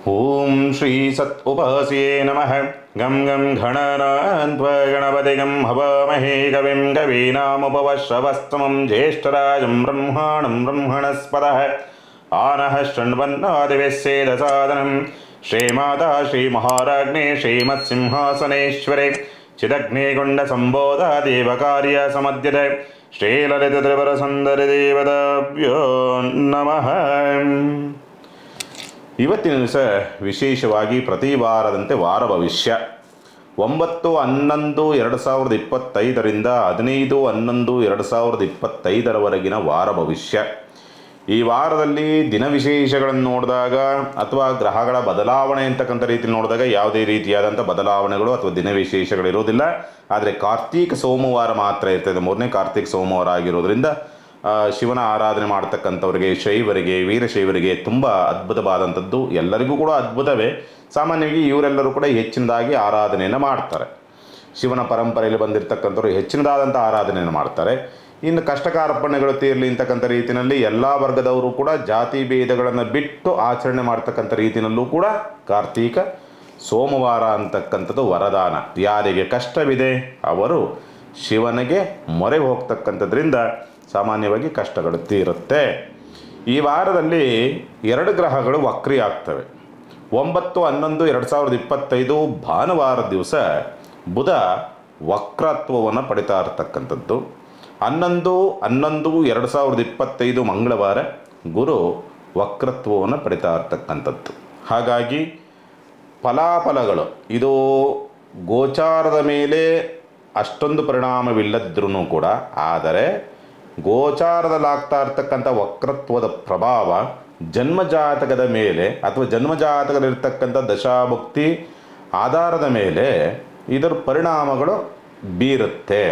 ಓಂ ಶ್ರೀ ಸತ್ ಉಪಾಸ್ಯೇ ನಮಃ. ಗಂ ಗಂ ಗಣನಾನ್ತ್ವ ಗಣಪತಿಗಂ ಹವಾಮಹೇ ಕವಿಂ ಕವೀನಾಮುಪವಶ್ರವಸ್ತಮಂ ಜ್ಯೇಷ್ಠರಾಜಂ ಬ್ರಹ್ಮಾಣಂ ಬ್ರಹ್ಮಣಸ್ಪದಃ ಆನಃ ಶೃಣ್ವನ್ನಾದಿವ್ಯಸ್ಯೇದ ಸಾದನಂ. ಶ್ರೀಮಾತಾ ಶ್ರೀಮಹಾರಾಜ್ಞೇ ಶ್ರೀಮತ್ಸಿಂಹಾಸನೇಶ್ವರೇ ಚಿದಗ್ನಿಗುಂಡ ಸಂಬೋಧ ದೇವಕಾರ್ಯ ಸಮದ್ಯತೆ ಶ್ರೀಲಲಿತ ತ್ರಿಪುರ ಸುಂದರಿ ದೇವತಾಭ್ಯೋ ನಮಃ. ಇವತ್ತಿನ ದಿವಸ ವಿಶೇಷವಾಗಿ ಪ್ರತಿ ವಾರದಂತೆ ವಾರ ಭವಿಷ್ಯ 9/11/2025 15/11/2025 ವಾರ ಭವಿಷ್ಯ. ಈ ವಾರದಲ್ಲಿ ದಿನ ವಿಶೇಷಗಳನ್ನು ನೋಡಿದಾಗ ಅಥವಾ ಗ್ರಹಗಳ ಬದಲಾವಣೆ ಅಂತಕ್ಕಂಥ ರೀತಿಯಲ್ಲಿ ನೋಡಿದಾಗ ಯಾವುದೇ ರೀತಿಯಾದಂಥ ಬದಲಾವಣೆಗಳು ಅಥವಾ ದಿನ ವಿಶೇಷಗಳಿರೋದಿಲ್ಲ. ಆದರೆ ಕಾರ್ತೀಕ ಸೋಮವಾರ ಮಾತ್ರ ಇರ್ತದೆ. 3ನೇ ಕಾರ್ತೀಕ ಸೋಮವಾರ ಆಗಿರೋದ್ರಿಂದ ಶಿವನ ಆರಾಧನೆ ಮಾಡ್ತಕ್ಕಂಥವ್ರಿಗೆ, ಶೈವರಿಗೆ, ವೀರಶೈವರಿಗೆ ತುಂಬ ಅದ್ಭುತವಾದಂಥದ್ದು. ಎಲ್ಲರಿಗೂ ಕೂಡ ಅದ್ಭುತವೇ. ಸಾಮಾನ್ಯವಾಗಿ ಇವರೆಲ್ಲರೂ ಕೂಡ ಹೆಚ್ಚಿನದಾಗಿ ಆರಾಧನೆಯನ್ನು ಮಾಡ್ತಾರೆ. ಶಿವನ ಪರಂಪರೆಯಲ್ಲಿ ಬಂದಿರತಕ್ಕಂಥವ್ರು ಹೆಚ್ಚಿನದಾದಂಥ ಆರಾಧನೆಯನ್ನು ಮಾಡ್ತಾರೆ. ಇನ್ನು ಕಷ್ಟಕಾರ್ಪಣ್ಯಗಳು ತೀರಲಿ ಅಂತಕ್ಕಂಥ ರೀತಿಯಲ್ಲಿ ಎಲ್ಲ ವರ್ಗದವರು ಕೂಡ ಜಾತಿ ಭೇದಗಳನ್ನು ಬಿಟ್ಟು ಆಚರಣೆ ಮಾಡ್ತಕ್ಕಂಥ ರೀತಿಯಲ್ಲೂ ಕೂಡ ಕಾರ್ತೀಕ ಸೋಮವಾರ ಅಂತಕ್ಕಂಥದ್ದು ವರದಾನ. ಯಾರಿಗೆ ಕಷ್ಟವಿದೆ ಅವರು ಶಿವನಿಗೆ ಮೊರೆ ಹೋಗ್ತಕ್ಕಂಥದ್ರಿಂದ ಸಾಮಾನ್ಯವಾಗಿ ಕಷ್ಟಗಳು ತೀರುತ್ತೆ. ಈ ವಾರದಲ್ಲಿ 2 ಗ್ರಹಗಳು ವಕ್ರಿ ಆಗ್ತವೆ. 9/11/2025 ಭಾನುವಾರ ದಿವಸ ಬುಧ ವಕ್ರತ್ವವನ್ನು ಪಡಿತಾ ಇರತಕ್ಕಂಥದ್ದು. 11/11/2025 ಮಂಗಳವಾರ ಗುರು ವಕ್ರತ್ವವನ್ನು ಪಡಿತಾ ಇರತಕ್ಕಂಥದ್ದು. ಹಾಗಾಗಿ ಫಲಾಫಲಗಳು ಇದು ಗೋಚಾರದ ಮೇಲೆ ಅಷ್ಟೊಂದು ಪರಿಣಾಮವಿಲ್ಲದ್ರೂ ಕೂಡ, ಆದರೆ ಗೋಚಾರದಲ್ಲಾಗ್ತಾ ಇರ್ತಕ್ಕಂಥ ವಕ್ರತ್ವದ ಪ್ರಭಾವ ಜನ್ಮಜಾತಕದ ಮೇಲೆ ಅಥವಾ ಜನ್ಮಜಾತಕದಲ್ಲಿರ್ತಕ್ಕಂಥ ದಶಾಭುಕ್ತಿ ಆಧಾರದ ಮೇಲೆ ಇದರ ಪರಿಣಾಮಗಳು ಬೀರುತ್ತೆ.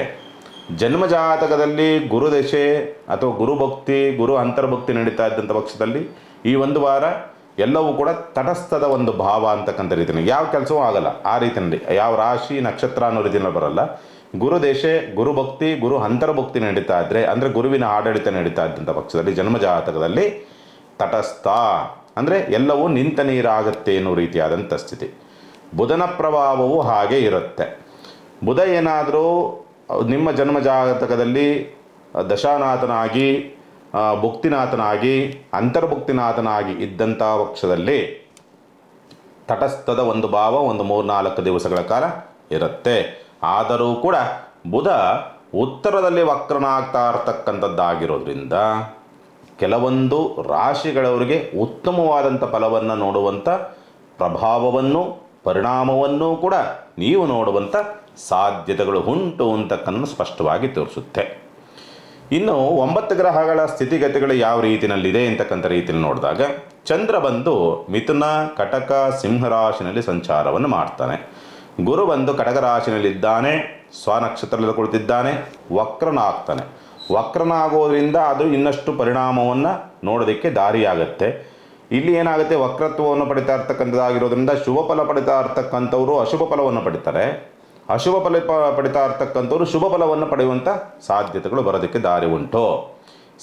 ಜನ್ಮಜಾತಕದಲ್ಲಿ ಗುರುದಶೆ ಅಥವಾ ಗುರುಭಕ್ತಿ, ಗುರು ಅಂತರ್ಭಕ್ತಿ ನಡೀತಾ ಇದ್ದಂಥ ಪಕ್ಷದಲ್ಲಿ ಈ ಒಂದು ವಾರ ಎಲ್ಲವೂ ಕೂಡ ತಟಸ್ಥದ ಒಂದು ಭಾವ ಅಂತಕ್ಕಂಥ ರೀತಿಯಲ್ಲಿ ಯಾವ ಕೆಲಸವೂ ಆಗಲ್ಲ. ಆ ರೀತಿಯಲ್ಲಿ ಯಾವ ರಾಶಿ ನಕ್ಷತ್ರ ಅನ್ನೋ ರೀತಿಯಲ್ಲಿ ಬರಲ್ಲ. ಗುರುದೇಶೆ, ಗುರುಭಕ್ತಿ, ಗುರು ಅಂತರ್ಭಕ್ತಿ ನಡೀತಾ ಇದ್ದರೆ, ಅಂದರೆ ಗುರುವಿನ ಆಡಳಿತ ನಡೀತಾ ಇದ್ದಂಥ ಪಕ್ಷದಲ್ಲಿ ಜನ್ಮಜಾತಕದಲ್ಲಿ ತಟಸ್ಥ ಅಂದರೆ ಎಲ್ಲವೂ ನಿಂತ ನೀರಾಗುತ್ತೆ ಅನ್ನೋ ರೀತಿಯಾದಂಥ ಸ್ಥಿತಿ. ಬುಧನ ಪ್ರಭಾವವು ಹಾಗೆ ಇರುತ್ತೆ. ಬುಧ ಏನಾದರೂ ನಿಮ್ಮ ಜನ್ಮಜಾತಕದಲ್ಲಿ ದಶಾನಾಥನಾಗಿ, ಭುಕ್ತಿನಾಥನಾಗಿ, ಅಂತರ್ಭುಕ್ತಿನಾಥನಾಗಿ ಇದ್ದಂಥ ಪಕ್ಷದಲ್ಲಿ ತಟಸ್ಥದ ಒಂದು ಭಾವ ಒಂದು 3-4 ದಿವಸಗಳ ಕಾಲ ಇರುತ್ತೆ. ಆದರೂ ಕೂಡ ಬುಧ ಉತ್ತರದಲ್ಲಿ ವಕ್ರನಾಗ್ತಾ ಇರ್ತಕ್ಕಂಥದ್ದಾಗಿರೋದ್ರಿಂದ ಕೆಲವೊಂದು ರಾಶಿಗಳವರಿಗೆ ಉತ್ತಮವಾದಂಥ ಫಲವನ್ನು ನೋಡುವಂಥ ಪ್ರಭಾವವನ್ನು, ಪರಿಣಾಮವನ್ನು ಕೂಡ ನೀವು ನೋಡುವಂಥ ಸಾಧ್ಯತೆಗಳು ಉಂಟು ಅಂತಕ್ಕನ್ನು ಸ್ಪಷ್ಟವಾಗಿ ತೋರಿಸುತ್ತೆ. ಇನ್ನು 9 ಗ್ರಹಗಳ ಸ್ಥಿತಿಗತಿಗಳು ಯಾವ ರೀತಿಯಲ್ಲಿದೆ ಅಂತಕ್ಕಂಥ ರೀತಿಯಲ್ಲಿ ನೋಡಿದಾಗ, ಚಂದ್ರ ಬಂದು ಮಿಥುನ, ಕಟಕ, ಸಿಂಹರಾಶಿನಲ್ಲಿ ಸಂಚಾರವನ್ನು ಮಾಡ್ತಾನೆ. ಗುರು ಬಂದು ಕಟಕ ರಾಶಿನಲ್ಲಿದ್ದಾನೆ, ಸ್ವನಕ್ಷತ್ರದಲ್ಲಿ ಕುಳಿತಿದ್ದಾನೆ, ವಕ್ರನಾಗ್ತಾನೆ. ವಕ್ರನಾಗೋದ್ರಿಂದ ಅದು ಇನ್ನಷ್ಟು ಪರಿಣಾಮವನ್ನು ನೋಡೋದಕ್ಕೆ ದಾರಿಯಾಗುತ್ತೆ. ಇಲ್ಲಿ ಏನಾಗುತ್ತೆ, ವಕ್ರತ್ವವನ್ನು ಪಡಿತಾ ಇರ್ತಕ್ಕಂಥದ್ದಾಗಿರೋದ್ರಿಂದ ಶುಭ ಫಲ ಪಡಿತಾ ಇರ್ತಕ್ಕಂಥವ್ರು ಅಶುಭ ಫಲವನ್ನು ಪಡಿತಾರೆ, ಅಶುಭ ಫಲ ಪಡಿತಾ ಇರ್ತಕ್ಕಂಥವ್ರು ಶುಭ ಫಲವನ್ನು ಪಡೆಯುವಂಥ ಸಾಧ್ಯತೆಗಳು ಬರೋದಕ್ಕೆ ದಾರಿ ಉಂಟು.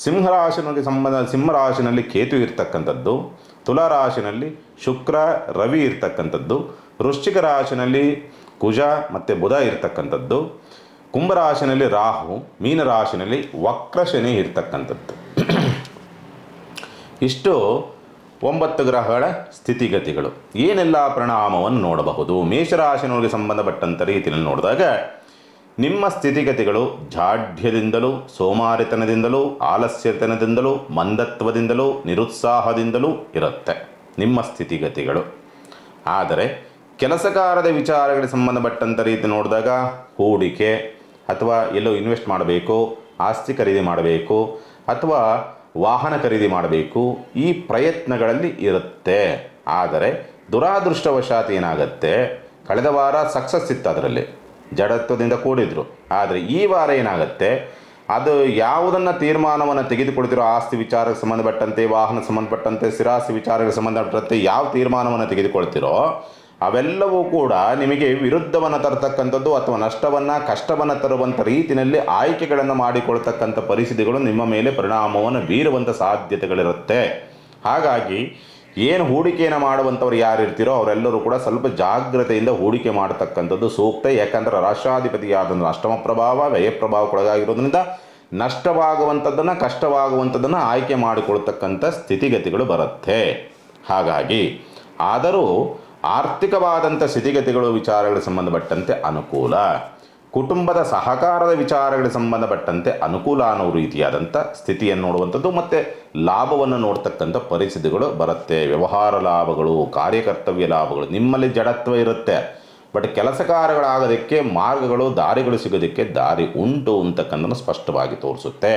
ಸಿಂಹರಾಶಿನಲ್ಲಿ ಕೇತು ಇರ್ತಕ್ಕಂಥದ್ದು, ತುಲಾರಾಶಿನಲ್ಲಿ ಶುಕ್ರ, ರವಿ ಇರ್ತಕ್ಕಂಥದ್ದು, ವೃಶ್ಚಿಕ ರಾಶಿನಲ್ಲಿ ಕುಜ ಮತ್ತು ಬುಧ ಇರ್ತಕ್ಕಂಥದ್ದು, ಕುಂಭರಾಶಿನಲ್ಲಿ ರಾಹು, ಮೀನರಾಶಿನಲ್ಲಿ ವಕ್ರ ಶನಿ ಇರ್ತಕ್ಕಂಥದ್ದು. ಇಷ್ಟು 9 ಗ್ರಹಗಳ ಸ್ಥಿತಿಗತಿಗಳು. ಏನೆಲ್ಲ ಪರಿಣಾಮವನ್ನು ನೋಡಬಹುದು ಮೇಷರಾಶಿನವರಿಗೆ ಸಂಬಂಧಪಟ್ಟಂಥ ರೀತಿಯಲ್ಲಿ ನೋಡಿದಾಗ, ನಿಮ್ಮ ಸ್ಥಿತಿಗತಿಗಳು ಜಾಢ್ಯದಿಂದಲೂ, ಸೋಮಾರಿತನದಿಂದಲೂ, ಆಲಸ್ಯತನದಿಂದಲೂ, ಮಂದತ್ವದಿಂದಲೂ, ನಿರುತ್ಸಾಹದಿಂದಲೂ ಇರುತ್ತೆ ನಿಮ್ಮ ಸ್ಥಿತಿಗತಿಗಳು. ಆದರೆ ಕೆಲಸಕಾರದ ವಿಚಾರಗಳಿಗೆ ಸಂಬಂಧಪಟ್ಟಂಥ ರೀತಿ ನೋಡಿದಾಗ, ಹೂಡಿಕೆ ಅಥವಾ ಎಲ್ಲೋ ಇನ್ವೆಸ್ಟ್ ಮಾಡಬೇಕು, ಆಸ್ತಿ ಖರೀದಿ ಮಾಡಬೇಕು ಅಥವಾ ವಾಹನ ಖರೀದಿ ಮಾಡಬೇಕು, ಈ ಪ್ರಯತ್ನಗಳಲ್ಲಿ ಇರುತ್ತೆ. ಆದರೆ ದುರಾದೃಷ್ಟವಶಾತ್ ಏನಾಗುತ್ತೆ, ಕಳೆದ ವಾರ ಸಕ್ಸಸ್ ಇತ್ತು, ಅದರಲ್ಲಿ ಜಡತ್ವದಿಂದ ಕೂಡಿದ್ರು. ಆದರೆ ಈ ವಾರ ಏನಾಗುತ್ತೆ, ಅದು ಯಾವುದನ್ನು ತೀರ್ಮಾನವನ್ನು ತೆಗೆದುಕೊಳ್ತಿರೋ, ಆಸ್ತಿ ವಿಚಾರಕ್ಕೆ ಸಂಬಂಧಪಟ್ಟಂತೆ, ವಾಹನ ಸಂಬಂಧಪಟ್ಟಂತೆ, ಸ್ಥಿರಾಸ್ತಿ ವಿಚಾರಕ್ಕೆ ಸಂಬಂಧಪಟ್ಟಂತೆ ಯಾವ ತೀರ್ಮಾನವನ್ನು ತೆಗೆದುಕೊಳ್ತಿರೋ ಅವೆಲ್ಲವೂ ಕೂಡ ನಿಮಗೆ ವಿರುದ್ಧವನ್ನು ತರತಕ್ಕಂಥದ್ದು ಅಥವಾ ನಷ್ಟವನ್ನು, ಕಷ್ಟವನ್ನು ತರುವಂಥ ರೀತಿಯಲ್ಲಿ ಆಯ್ಕೆಗಳನ್ನು ಮಾಡಿಕೊಳ್ತಕ್ಕಂಥ ಪರಿಸ್ಥಿತಿಗಳು ನಿಮ್ಮ ಮೇಲೆ ಪರಿಣಾಮವನ್ನು ಬೀರುವಂಥ ಸಾಧ್ಯತೆಗಳಿರುತ್ತೆ. ಹಾಗಾಗಿ ಏನು ಹೂಡಿಕೆಯನ್ನು ಮಾಡುವಂಥವ್ರು ಯಾರು ಇರ್ತೀರೋ ಅವರೆಲ್ಲರೂ ಕೂಡ ಸ್ವಲ್ಪ ಜಾಗ್ರತೆಯಿಂದ ಹೂಡಿಕೆ ಮಾಡತಕ್ಕಂಥದ್ದು ಸೂಕ್ತ. ಯಾಕಂದರೆ ರಾಷ್ಟ್ರಾಧಿಪತಿಯಾದ ಅಷ್ಟಮ ಪ್ರಭಾವ ವ್ಯಯ ಪ್ರಭಾವಕ್ಕೊಳಗಾಗಿರೋದ್ರಿಂದ ನಷ್ಟವಾಗುವಂಥದ್ದನ್ನು ಕಷ್ಟವಾಗುವಂಥದ್ದನ್ನು ಆಯ್ಕೆ ಮಾಡಿಕೊಳ್ತಕ್ಕಂಥ ಸ್ಥಿತಿಗತಿಗಳು ಬರುತ್ತೆ. ಹಾಗಾಗಿ ಆದರೂ ಆರ್ಥಿಕವಾದಂಥ ಸ್ಥಿತಿಗತಿಗಳು ವಿಚಾರಗಳಿಗೆ ಸಂಬಂಧಪಟ್ಟಂತೆ ಅನುಕೂಲ, ಕುಟುಂಬದ ಸಹಕಾರದ ವಿಚಾರಗಳಿಗೆ ಸಂಬಂಧಪಟ್ಟಂತೆ ಅನುಕೂಲ ಅನ್ನೋ ರೀತಿಯಾದಂಥ ಸ್ಥಿತಿಯನ್ನು ನೋಡುವಂಥದ್ದು ಮತ್ತು ಲಾಭವನ್ನು ನೋಡ್ತಕ್ಕಂಥ ಪರಿಸ್ಥಿತಿಗಳು ಬರುತ್ತೆ. ವ್ಯವಹಾರ ಲಾಭಗಳು, ಕಾರ್ಯಕರ್ತವ್ಯ ಲಾಭಗಳು, ನಿಮ್ಮಲ್ಲಿ ಜಡತ್ವ ಇರುತ್ತೆ, ಬಟ್ ಕೆಲಸ ಕಾರ್ಯಗಳಾಗೋದಕ್ಕೆ ಮಾರ್ಗಗಳು, ದಾರಿಗಳು ಸಿಗೋದಕ್ಕೆ ದಾರಿ ಉಂಟು ಅಂತಕ್ಕಂಥದ್ದು ಸ್ಪಷ್ಟವಾಗಿ ತೋರಿಸುತ್ತೆ.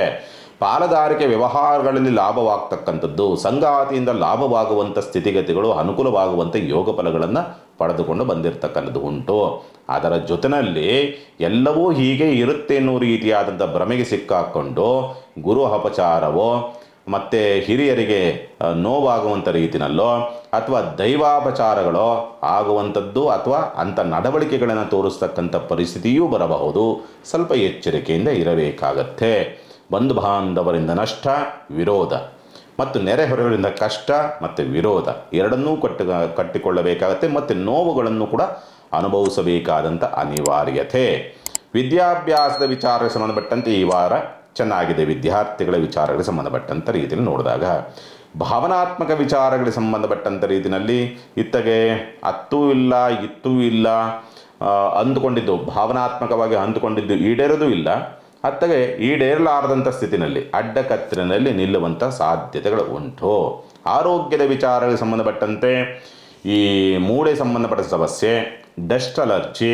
ಪಾಲುದಾರಿಕೆ ವ್ಯವಹಾರಗಳಲ್ಲಿ ಲಾಭವಾಗ್ತಕ್ಕಂಥದ್ದು, ಸಂಗಾತಿಯಿಂದ ಲಾಭವಾಗುವಂಥ ಸ್ಥಿತಿಗತಿಗಳು, ಅನುಕೂಲವಾಗುವಂಥ ಯೋಗ ಫಲಗಳನ್ನು ಪಡೆದುಕೊಂಡು ಬಂದಿರತಕ್ಕಂಥದ್ದು ಉಂಟು. ಅದರ ಜೊತೆಯಲ್ಲಿ ಎಲ್ಲವೂ ಹೀಗೆ ಇರುತ್ತೆ ಎನ್ನುವ ರೀತಿಯಾದಂಥ ಭ್ರಮೆಗೆ ಸಿಕ್ಕಾಕ್ಕೊಂಡು ಗುರು ಅಪಚಾರವೋ ಮತ್ತು ಹಿರಿಯರಿಗೆ ನೋವಾಗುವಂಥ ರೀತಿಯಲ್ಲೋ ಅಥವಾ ದೈವಾಪಚಾರಗಳೋ ಆಗುವಂಥದ್ದು ಅಥವಾ ಅಂಥ ನಡವಳಿಕೆಗಳನ್ನು ತೋರಿಸ್ತಕ್ಕಂಥ ಪರಿಸ್ಥಿತಿಯೂ ಬರಬಹುದು. ಸ್ವಲ್ಪ ಎಚ್ಚರಿಕೆಯಿಂದ ಇರಬೇಕಾಗತ್ತೆ. ಬಂಧು ಬಾಂಧವರಿಂದ ನಷ್ಟ, ವಿರೋಧ ಮತ್ತು ನೆರೆಹೊರೆಗಳಿಂದ ಕಷ್ಟ ಮತ್ತು ವಿರೋಧ ಎರಡನ್ನೂ ಕಟ್ಟಿಕೊಳ್ಳಬೇಕಾಗತ್ತೆ ಮತ್ತು ನೋವುಗಳನ್ನು ಕೂಡ ಅನುಭವಿಸಬೇಕಾದಂಥ ಅನಿವಾರ್ಯತೆ. ವಿದ್ಯಾಭ್ಯಾಸದ ವಿಚಾರಕ್ಕೆ ಸಂಬಂಧಪಟ್ಟಂತೆ ಈ ವಾರ ಚೆನ್ನಾಗಿದೆ. ವಿದ್ಯಾರ್ಥಿಗಳ ವಿಚಾರಗಳಿಗೆ ಸಂಬಂಧಪಟ್ಟಂಥ ರೀತಿಯಲ್ಲಿ ನೋಡಿದಾಗ ಭಾವನಾತ್ಮಕ ವಿಚಾರಗಳಿಗೆ ಸಂಬಂಧಪಟ್ಟಂಥ ರೀತಿಯಲ್ಲಿ ಇತ್ತಗೆ ಅತ್ತೂ ಇಲ್ಲ ಇತ್ತೂ ಇಲ್ಲ ಅಂದುಕೊಂಡಿದ್ದು, ಭಾವನಾತ್ಮಕವಾಗಿ ಅಂದುಕೊಂಡಿದ್ದು ಈಡೇರೋದು ಇಲ್ಲ, ಅತ್ತಗೆ ಈಡೇರಲಾರದಂಥ ಸ್ಥಿತಿನಲ್ಲಿ ಅಡ್ಡಕತ್ತಿನಲ್ಲಿ ನಿಲ್ಲುವಂಥ ಸಾಧ್ಯತೆಗಳು ಉಂಟು. ಆರೋಗ್ಯದ ವಿಚಾರಗಳಿಗೆ ಸಂಬಂಧಪಟ್ಟಂತೆ ಈ ಮೂಳೆ ಸಂಬಂಧಪಟ್ಟ ಸಮಸ್ಯೆ, ಡಸ್ಟ್ ಅಲರ್ಜಿ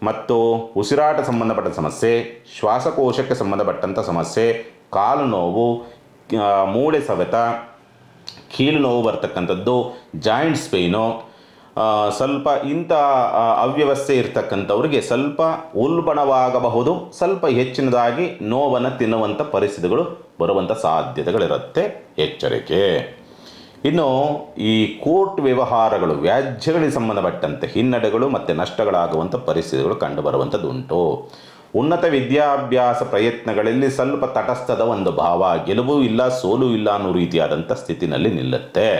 ಮತ್ತು ಉಸಿರಾಟ ಸಂಬಂಧಪಟ್ಟ ಸಮಸ್ಯೆ, ಶ್ವಾಸಕೋಶಕ್ಕೆ ಸಂಬಂಧಪಟ್ಟಂಥ ಸಮಸ್ಯೆ, ಕಾಲು ನೋವು, ಮೂಳೆ ಸವೆತ, ಕೀಲು ನೋವು ಬರ್ತಕ್ಕಂಥದ್ದು, ಜಾಯಿಂಟ್ಸ್ ಪೇಯ್ನು, ಸ್ವಲ್ಪ ಇಂಥ ಅವ್ಯವಸ್ಥೆ ಇರ್ತಕ್ಕಂಥವ್ರಿಗೆ ಸ್ವಲ್ಪ ಉಲ್ಬಣವಾಗಬಹುದು. ಸ್ವಲ್ಪ ಹೆಚ್ಚಿನದಾಗಿ ನೋವನ್ನು ತಿನ್ನುವಂಥ ಪರಿಸ್ಥಿತಿಗಳು ಬರುವಂಥ ಸಾಧ್ಯತೆಗಳಿರುತ್ತೆ. ಎಚ್ಚರಿಕೆ. ಇನ್ನು ಈ ಕೋರ್ಟ್ ವ್ಯವಹಾರಗಳು, ವ್ಯಾಜ್ಯಗಳಿಗೆ ಸಂಬಂಧಪಟ್ಟಂತೆ ಹಿನ್ನಡೆಗಳು ಮತ್ತು ನಷ್ಟಗಳಾಗುವಂಥ ಪರಿಸ್ಥಿತಿಗಳು ಕಂಡುಬರುವಂಥದ್ದು ಉಂಟು. ಉನ್ನತ ವಿದ್ಯಾಭ್ಯಾಸ ಪ್ರಯತ್ನಗಳಲ್ಲಿ ಸ್ವಲ್ಪ ತಟಸ್ಥದ ಒಂದು ಭಾವ, ಗೆಲುವು ಇಲ್ಲ ಸೋಲು ಇಲ್ಲ ಅನ್ನೋ ರೀತಿಯಾದಂಥ ಸ್ಥಿತಿನಲ್ಲಿ ನಿಲ್ಲುತ್ತೆ.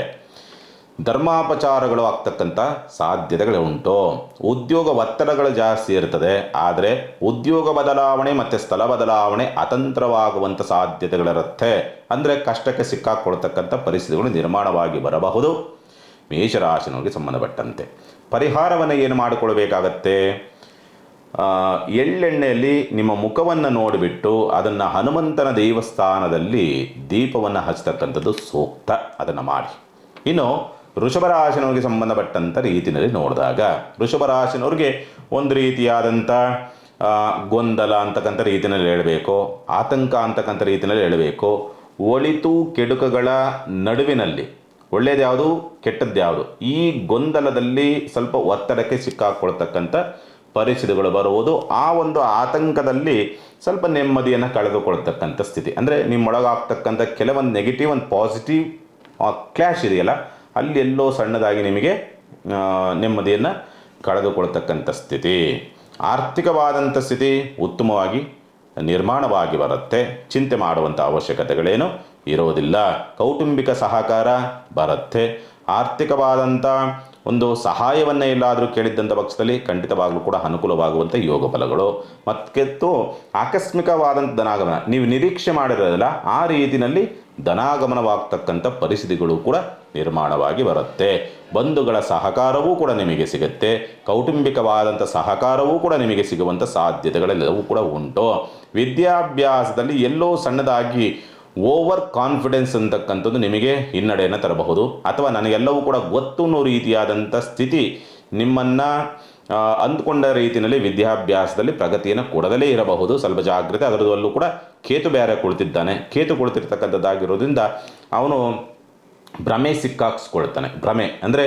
ಧರ್ಮಾಪಚಾರಗಳು ಆಗ್ತಕ್ಕಂಥ ಸಾಧ್ಯತೆಗಳು ಉಂಟು. ಉದ್ಯೋಗ ಒತ್ತಡಗಳು ಜಾಸ್ತಿ ಇರ್ತದೆ, ಆದರೆ ಉದ್ಯೋಗ ಬದಲಾವಣೆ ಮತ್ತು ಸ್ಥಳ ಬದಲಾವಣೆ ಅತಂತ್ರವಾಗುವಂಥ ಸಾಧ್ಯತೆಗಳಿರುತ್ತೆ. ಅಂದರೆ ಕಷ್ಟಕ್ಕೆ ಸಿಕ್ಕಾಕೊಳ್ತಕ್ಕಂಥ ಪರಿಸ್ಥಿತಿಗಳು ನಿರ್ಮಾಣವಾಗಿ ಬರಬಹುದು. ಮೇಷರಾಶಿನವರಿಗೆ ಸಂಬಂಧಪಟ್ಟಂತೆ ಪರಿಹಾರವನ್ನು ಏನು ಮಾಡಿಕೊಳ್ಬೇಕಾಗತ್ತೆ? ಎಳ್ಳೆಣ್ಣೆಯಲ್ಲಿ ನಿಮ್ಮ ಮುಖವನ್ನು ನೋಡಿಬಿಟ್ಟು ಅದನ್ನು ಹನುಮಂತನ ದೇವಸ್ಥಾನದಲ್ಲಿ ದೀಪವನ್ನು ಹಚ್ಚತಕ್ಕಂಥದ್ದು ಸೂಕ್ತ. ಅದನ್ನು ಮಾಡಿ. ಇನ್ನು ವೃಷಭರಾಶಿನವರಿಗೆ ಸಂಬಂಧಪಟ್ಟಂಥ ರೀತಿಯಲ್ಲಿ ನೋಡಿದಾಗ ವೃಷಭರಾಶಿನವ್ರಿಗೆ ಒಂದು ರೀತಿಯಾದಂಥ ಗೊಂದಲ ಅಂತಕ್ಕಂಥ ರೀತಿಯಲ್ಲಿ ಹೇಳಬೇಕು, ಆತಂಕ ಅಂತಕ್ಕಂಥ ರೀತಿಯಲ್ಲಿ ಹೇಳಬೇಕು. ಒಳಿತು ಕೆಡುಕುಗಳ ನಡುವಿನಲ್ಲಿ ಒಳ್ಳೆಯದು ಯಾವುದು ಕೆಟ್ಟದ್ದು ಯಾವುದು, ಈ ಗೊಂದಲದಲ್ಲಿ ಸ್ವಲ್ಪ ಒತ್ತಡಕ್ಕೆ ಸಿಕ್ಕಾಕೊಳ್ತಕ್ಕಂಥ ಪರಿಸ್ಥಿತಿಗಳು ಬರುವುದು. ಆ ಒಂದು ಆತಂಕದಲ್ಲಿ ಸ್ವಲ್ಪ ನೆಮ್ಮದಿಯನ್ನು ಕಳೆದುಕೊಳ್ತಕ್ಕಂಥ ಸ್ಥಿತಿ. ಅಂದರೆ ನಿಮ್ಮೊಳಗಾಗ್ತಕ್ಕಂಥ ಕೆಲವೊಂದು ನೆಗೆಟಿವ್ ಒಂದು ಪಾಸಿಟಿವ್ ಕ್ಲಾಶ್ ಇದೆಯಲ್ಲ, ಅಲ್ಲಿ ಎಲ್ಲೋ ಸಣ್ಣದಾಗಿ ನಿಮಗೆ ನೆಮ್ಮದಿಯನ್ನು ಕಳೆದುಕೊಳ್ತಕ್ಕಂಥ ಸ್ಥಿತಿ. ಆರ್ಥಿಕವಾದಂಥ ಸ್ಥಿತಿ ಉತ್ತಮವಾಗಿ ನಿರ್ಮಾಣವಾಗಿ ಬರುತ್ತೆ. ಚಿಂತೆ ಮಾಡುವಂಥ ಅವಶ್ಯಕತೆಗಳೇನು ಇರೋದಿಲ್ಲ. ಕೌಟುಂಬಿಕ ಸಹಕಾರ ಬರುತ್ತೆ. ಆರ್ಥಿಕವಾದಂಥ ಒಂದು ಸಹಾಯವನ್ನು ಎಲ್ಲಾದರೂ ಕೇಳಿದ್ದಂಥ ಪಕ್ಷದಲ್ಲಿ ಖಂಡಿತವಾಗಲೂ ಕೂಡ ಅನುಕೂಲವಾಗುವಂಥ ಯೋಗ ಫಲಗಳು. ಮತ್ತು ಆಕಸ್ಮಿಕವಾದಂಥ ಧನಾಗಮನ, ನೀವು ನಿರೀಕ್ಷೆ ಮಾಡಿರೋದಿಲ್ಲ ಆ ರೀತಿಯಲ್ಲಿ ಧನಾಗಮನವಾಗ್ತಕ್ಕಂಥ ಪರಿಸ್ಥಿತಿಗಳು ಕೂಡ ನಿರ್ಮಾಣವಾಗಿ ಬರುತ್ತೆ. ಬಂಧುಗಳ ಸಹಕಾರವೂ ಕೂಡ ನಿಮಗೆ ಸಿಗುತ್ತೆ. ಕೌಟುಂಬಿಕವಾದಂಥ ಸಹಕಾರವೂ ಕೂಡ ನಿಮಗೆ ಸಿಗುವಂಥ ಸಾಧ್ಯತೆಗಳೆಲ್ಲವೂ ಕೂಡ ಉಂಟು. ವಿದ್ಯಾಭ್ಯಾಸದಲ್ಲಿ ಎಲ್ಲೋ ಸಣ್ಣದಾಗಿ ಓವರ್ ಕಾನ್ಫಿಡೆನ್ಸ್ ಅಂತಕ್ಕಂಥದ್ದು ನಿಮಗೆ ಹಿನ್ನಡೆಯನ್ನು ತರಬಹುದು. ಅಥವಾ ನನಗೆಲ್ಲವೂ ಕೂಡ ಗೊತ್ತು ಅನ್ನೋ ರೀತಿಯಾದಂಥ ಸ್ಥಿತಿ ನಿಮ್ಮನ್ನು ಅಂದುಕೊಂಡ ರೀತಿಯಲ್ಲಿ ವಿದ್ಯಾಭ್ಯಾಸದಲ್ಲಿ ಪ್ರಗತಿಯನ್ನು ಕೊಡದಲೇ ಇರಬಹುದು. ಸ್ವಲ್ಪ ಜಾಗ್ರತೆ. ಅದರಲ್ಲೂ ಕೂಡ ಕೇತು ಬೇರೆ ಕುಳಿತಿದ್ದಾನೆ. ಕೇತು ಕುಳಿತಿರ್ತಕ್ಕಂಥದ್ದಾಗಿರೋದ್ರಿಂದ ಅವನು ಭ್ರಮೆ ಸಿಕ್ಕಾಕ್ಸ್ಕೊಳ್ತಾನೆ. ಭ್ರಮೆ ಅಂದರೆ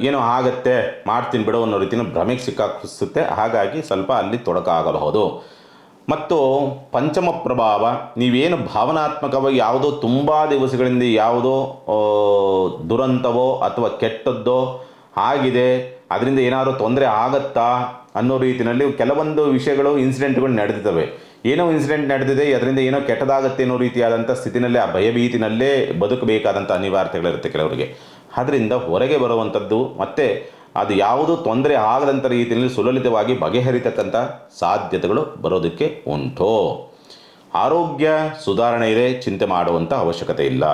ಏನೋ ಆಗತ್ತೆ ಮಾಡ್ತೀನಿ ಬಿಡೋ ಅನ್ನೋ ರೀತಿಯ ಭ್ರಮೆಗೆ ಸಿಕ್ಕಾಕಿಸುತ್ತೆ. ಹಾಗಾಗಿ ಸ್ವಲ್ಪ ಅಲ್ಲಿ ತೊಡಕಾಗಬಹುದು. ಮತ್ತು ಪಂಚಮ ಪ್ರಭಾವ, ನೀವೇನು ಭಾವನಾತ್ಮಕವಾಗಿ ಯಾವುದೋ ತುಂಬ ದಿವಸಗಳಿಂದ ಯಾವುದೋ ದುರಂತವೋ ಅಥವಾ ಕೆಟ್ಟದ್ದೋ ಆಗಿದೆ, ಅದರಿಂದ ಏನಾದರೂ ತೊಂದರೆ ಆಗತ್ತಾ ಅನ್ನೋ ರೀತಿಯಲ್ಲಿ ಕೆಲವೊಂದು ವಿಷಯಗಳು ಇನ್ಸಿಡೆಂಟ್ಗಳು ನಡೆದಿದ್ದಾವೆ. ಏನೋ ಇನ್ಸಿಡೆಂಟ್ ನಡೆದಿದೆ, ಅದರಿಂದ ಏನೋ ಕೆಟ್ಟದಾಗತ್ತೆ ಅನ್ನೋ ರೀತಿಯಾದಂಥ ಸ್ಥಿತಿನಲ್ಲೇ ಆ ಭಯಭೀತಿನಲ್ಲೇ ಬದುಕಬೇಕಾದಂಥ ಅನಿವಾರ್ಯತೆಗಳಿರುತ್ತೆ ಕೆಲವರಿಗೆ. ಅದರಿಂದ ಹೊರಗೆ ಬರುವಂಥದ್ದು ಮತ್ತು ಅದು ಯಾವುದೂ ತೊಂದರೆ ಆಗದಂಥ ರೀತಿಯಲ್ಲಿ ಸುಲಲಿತವಾಗಿ ಬಗೆಹರಿತಕ್ಕಂಥ ಸಾಧ್ಯತೆಗಳು ಬರೋದಕ್ಕೆ ಉಂಟು. ಆರೋಗ್ಯ ಸುಧಾರಣೆ ಇದೆ, ಚಿಂತೆ ಮಾಡುವಂಥ ಅವಶ್ಯಕತೆ ಇಲ್ಲ.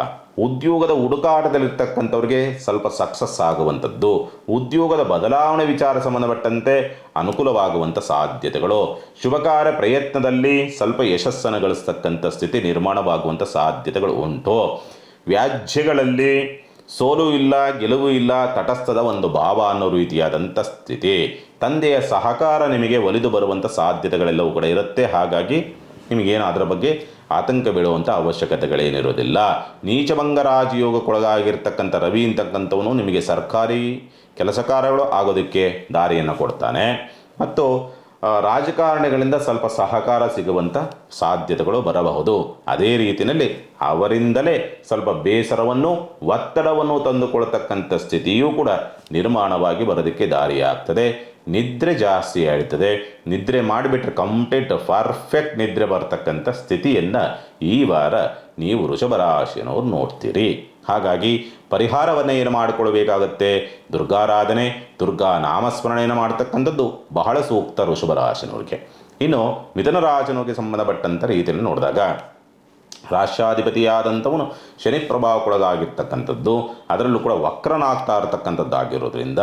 ಉದ್ಯೋಗದ ಹುಡುಕಾಟದಲ್ಲಿರ್ತಕ್ಕಂಥವ್ರಿಗೆ ಸ್ವಲ್ಪ ಸಕ್ಸಸ್ ಆಗುವಂಥದ್ದು, ಉದ್ಯೋಗದ ಬದಲಾವಣೆ ವಿಚಾರ ಸಂಬಂಧಪಟ್ಟಂತೆ ಅನುಕೂಲವಾಗುವಂಥ ಸಾಧ್ಯತೆಗಳು, ಶುಭ ಕಾರ್ಯ ಪ್ರಯತ್ನದಲ್ಲಿ ಸ್ವಲ್ಪ ಯಶಸ್ಸನ್ನು ಗಳಿಸ್ತಕ್ಕಂಥ ಸ್ಥಿತಿ ನಿರ್ಮಾಣವಾಗುವಂಥ ಸಾಧ್ಯತೆಗಳು ಉಂಟು. ವ್ಯಾಜ್ಯಗಳಲ್ಲಿ ಸೋಲು ಇಲ್ಲ, ಗೆಲುವು ಇಲ್ಲ, ತಟಸ್ಥದ ಒಂದು ಭಾವ ಅನ್ನೋ ರೀತಿಯಾದಂಥ ಸ್ಥಿತಿ. ತಂದೆಯ ಸಹಕಾರ ನಿಮಗೆ ಒಲಿದು ಬರುವಂಥ ಸಾಧ್ಯತೆಗಳೆಲ್ಲವೂ ಕೂಡ ಇರುತ್ತೆ. ಹಾಗಾಗಿ ನಿಮಗೇನು ಅದರ ಬಗ್ಗೆ ಆತಂಕ ಬೀಳುವಂಥ ಅವಶ್ಯಕತೆಗಳೇನಿರೋದಿಲ್ಲ. ನೀಚಭಂಗ ರಾಜಯೋಗಕ್ಕೊಳಗಾಗಿರ್ತಕ್ಕಂಥ ರವಿ ಅಂತಕ್ಕಂಥವನು ನಿಮಗೆ ಸರ್ಕಾರಿ ಕೆಲಸ ಕಾರ್ಯಗಳು ಆಗೋದಕ್ಕೆ ದಾರಿಯನ್ನು ಕೊಡ್ತಾನೆ ಮತ್ತು ರಾಜಕಾರಣಿಗಳಿಂದ ಸ್ವಲ್ಪ ಸಹಕಾರ ಸಿಗುವಂಥ ಸಾಧ್ಯತೆಗಳು ಬರಬಹುದು. ಅದೇ ರೀತಿಯಲ್ಲಿ ಅವರಿಂದಲೇ ಸ್ವಲ್ಪ ಬೇಸರವನ್ನು ಒತ್ತಡವನ್ನು ತಂದುಕೊಳ್ತಕ್ಕಂಥ ಸ್ಥಿತಿಯೂ ಕೂಡ ನಿರ್ಮಾಣವಾಗಿ ಬರೋದಕ್ಕೆ ದಾರಿಯಾಗ್ತದೆ. ನಿದ್ರೆ ಜಾಸ್ತಿ ಆಯ್ತದೆ. ನಿದ್ರೆ ಮಾಡಿಬಿಟ್ರೆ ಕಂಪ್ಲೀಟ್ ಪರ್ಫೆಕ್ಟ್ ನಿದ್ರೆ ಬರ್ತಕ್ಕಂಥ ಸ್ಥಿತಿಯನ್ನು ಈ ವಾರ ನೀವು ವೃಷಭ ರಾಶಿಯನ್ನವ್ರು ನೋಡ್ತೀರಿ. ಹಾಗಾಗಿ ಪರಿಹಾರವನ್ನು ಏನು ಮಾಡಿಕೊಳ್ಬೇಕಾಗತ್ತೆ? ದುರ್ಗಾರಾಧನೆ, ದುರ್ಗಾ ನಾಮಸ್ಮರಣೆಯನ್ನು ಮಾಡ್ತಕ್ಕಂಥದ್ದು ಬಹಳ ಸೂಕ್ತ ವೃಷಭ ರಾಶಿನವ್ರಿಗೆ. ಇನ್ನು ಮಿಥುನ ರಾಶಿನವ್ರಿಗೆ ಸಂಬಂಧಪಟ್ಟಂಥ ರೀತಿಯಲ್ಲಿ ನೋಡಿದಾಗ ರಾಷ್ಟ್ರಾಧಿಪತಿಯಾದಂಥವನು ಶನಿ ಪ್ರಭಾವಕ್ಕೊಳಗಾಗಿರ್ತಕ್ಕಂಥದ್ದು, ಅದರಲ್ಲೂ ಕೂಡ ವಕ್ರನಾಗ್ತಾ ಇರತಕ್ಕಂಥದ್ದಾಗಿರೋದ್ರಿಂದ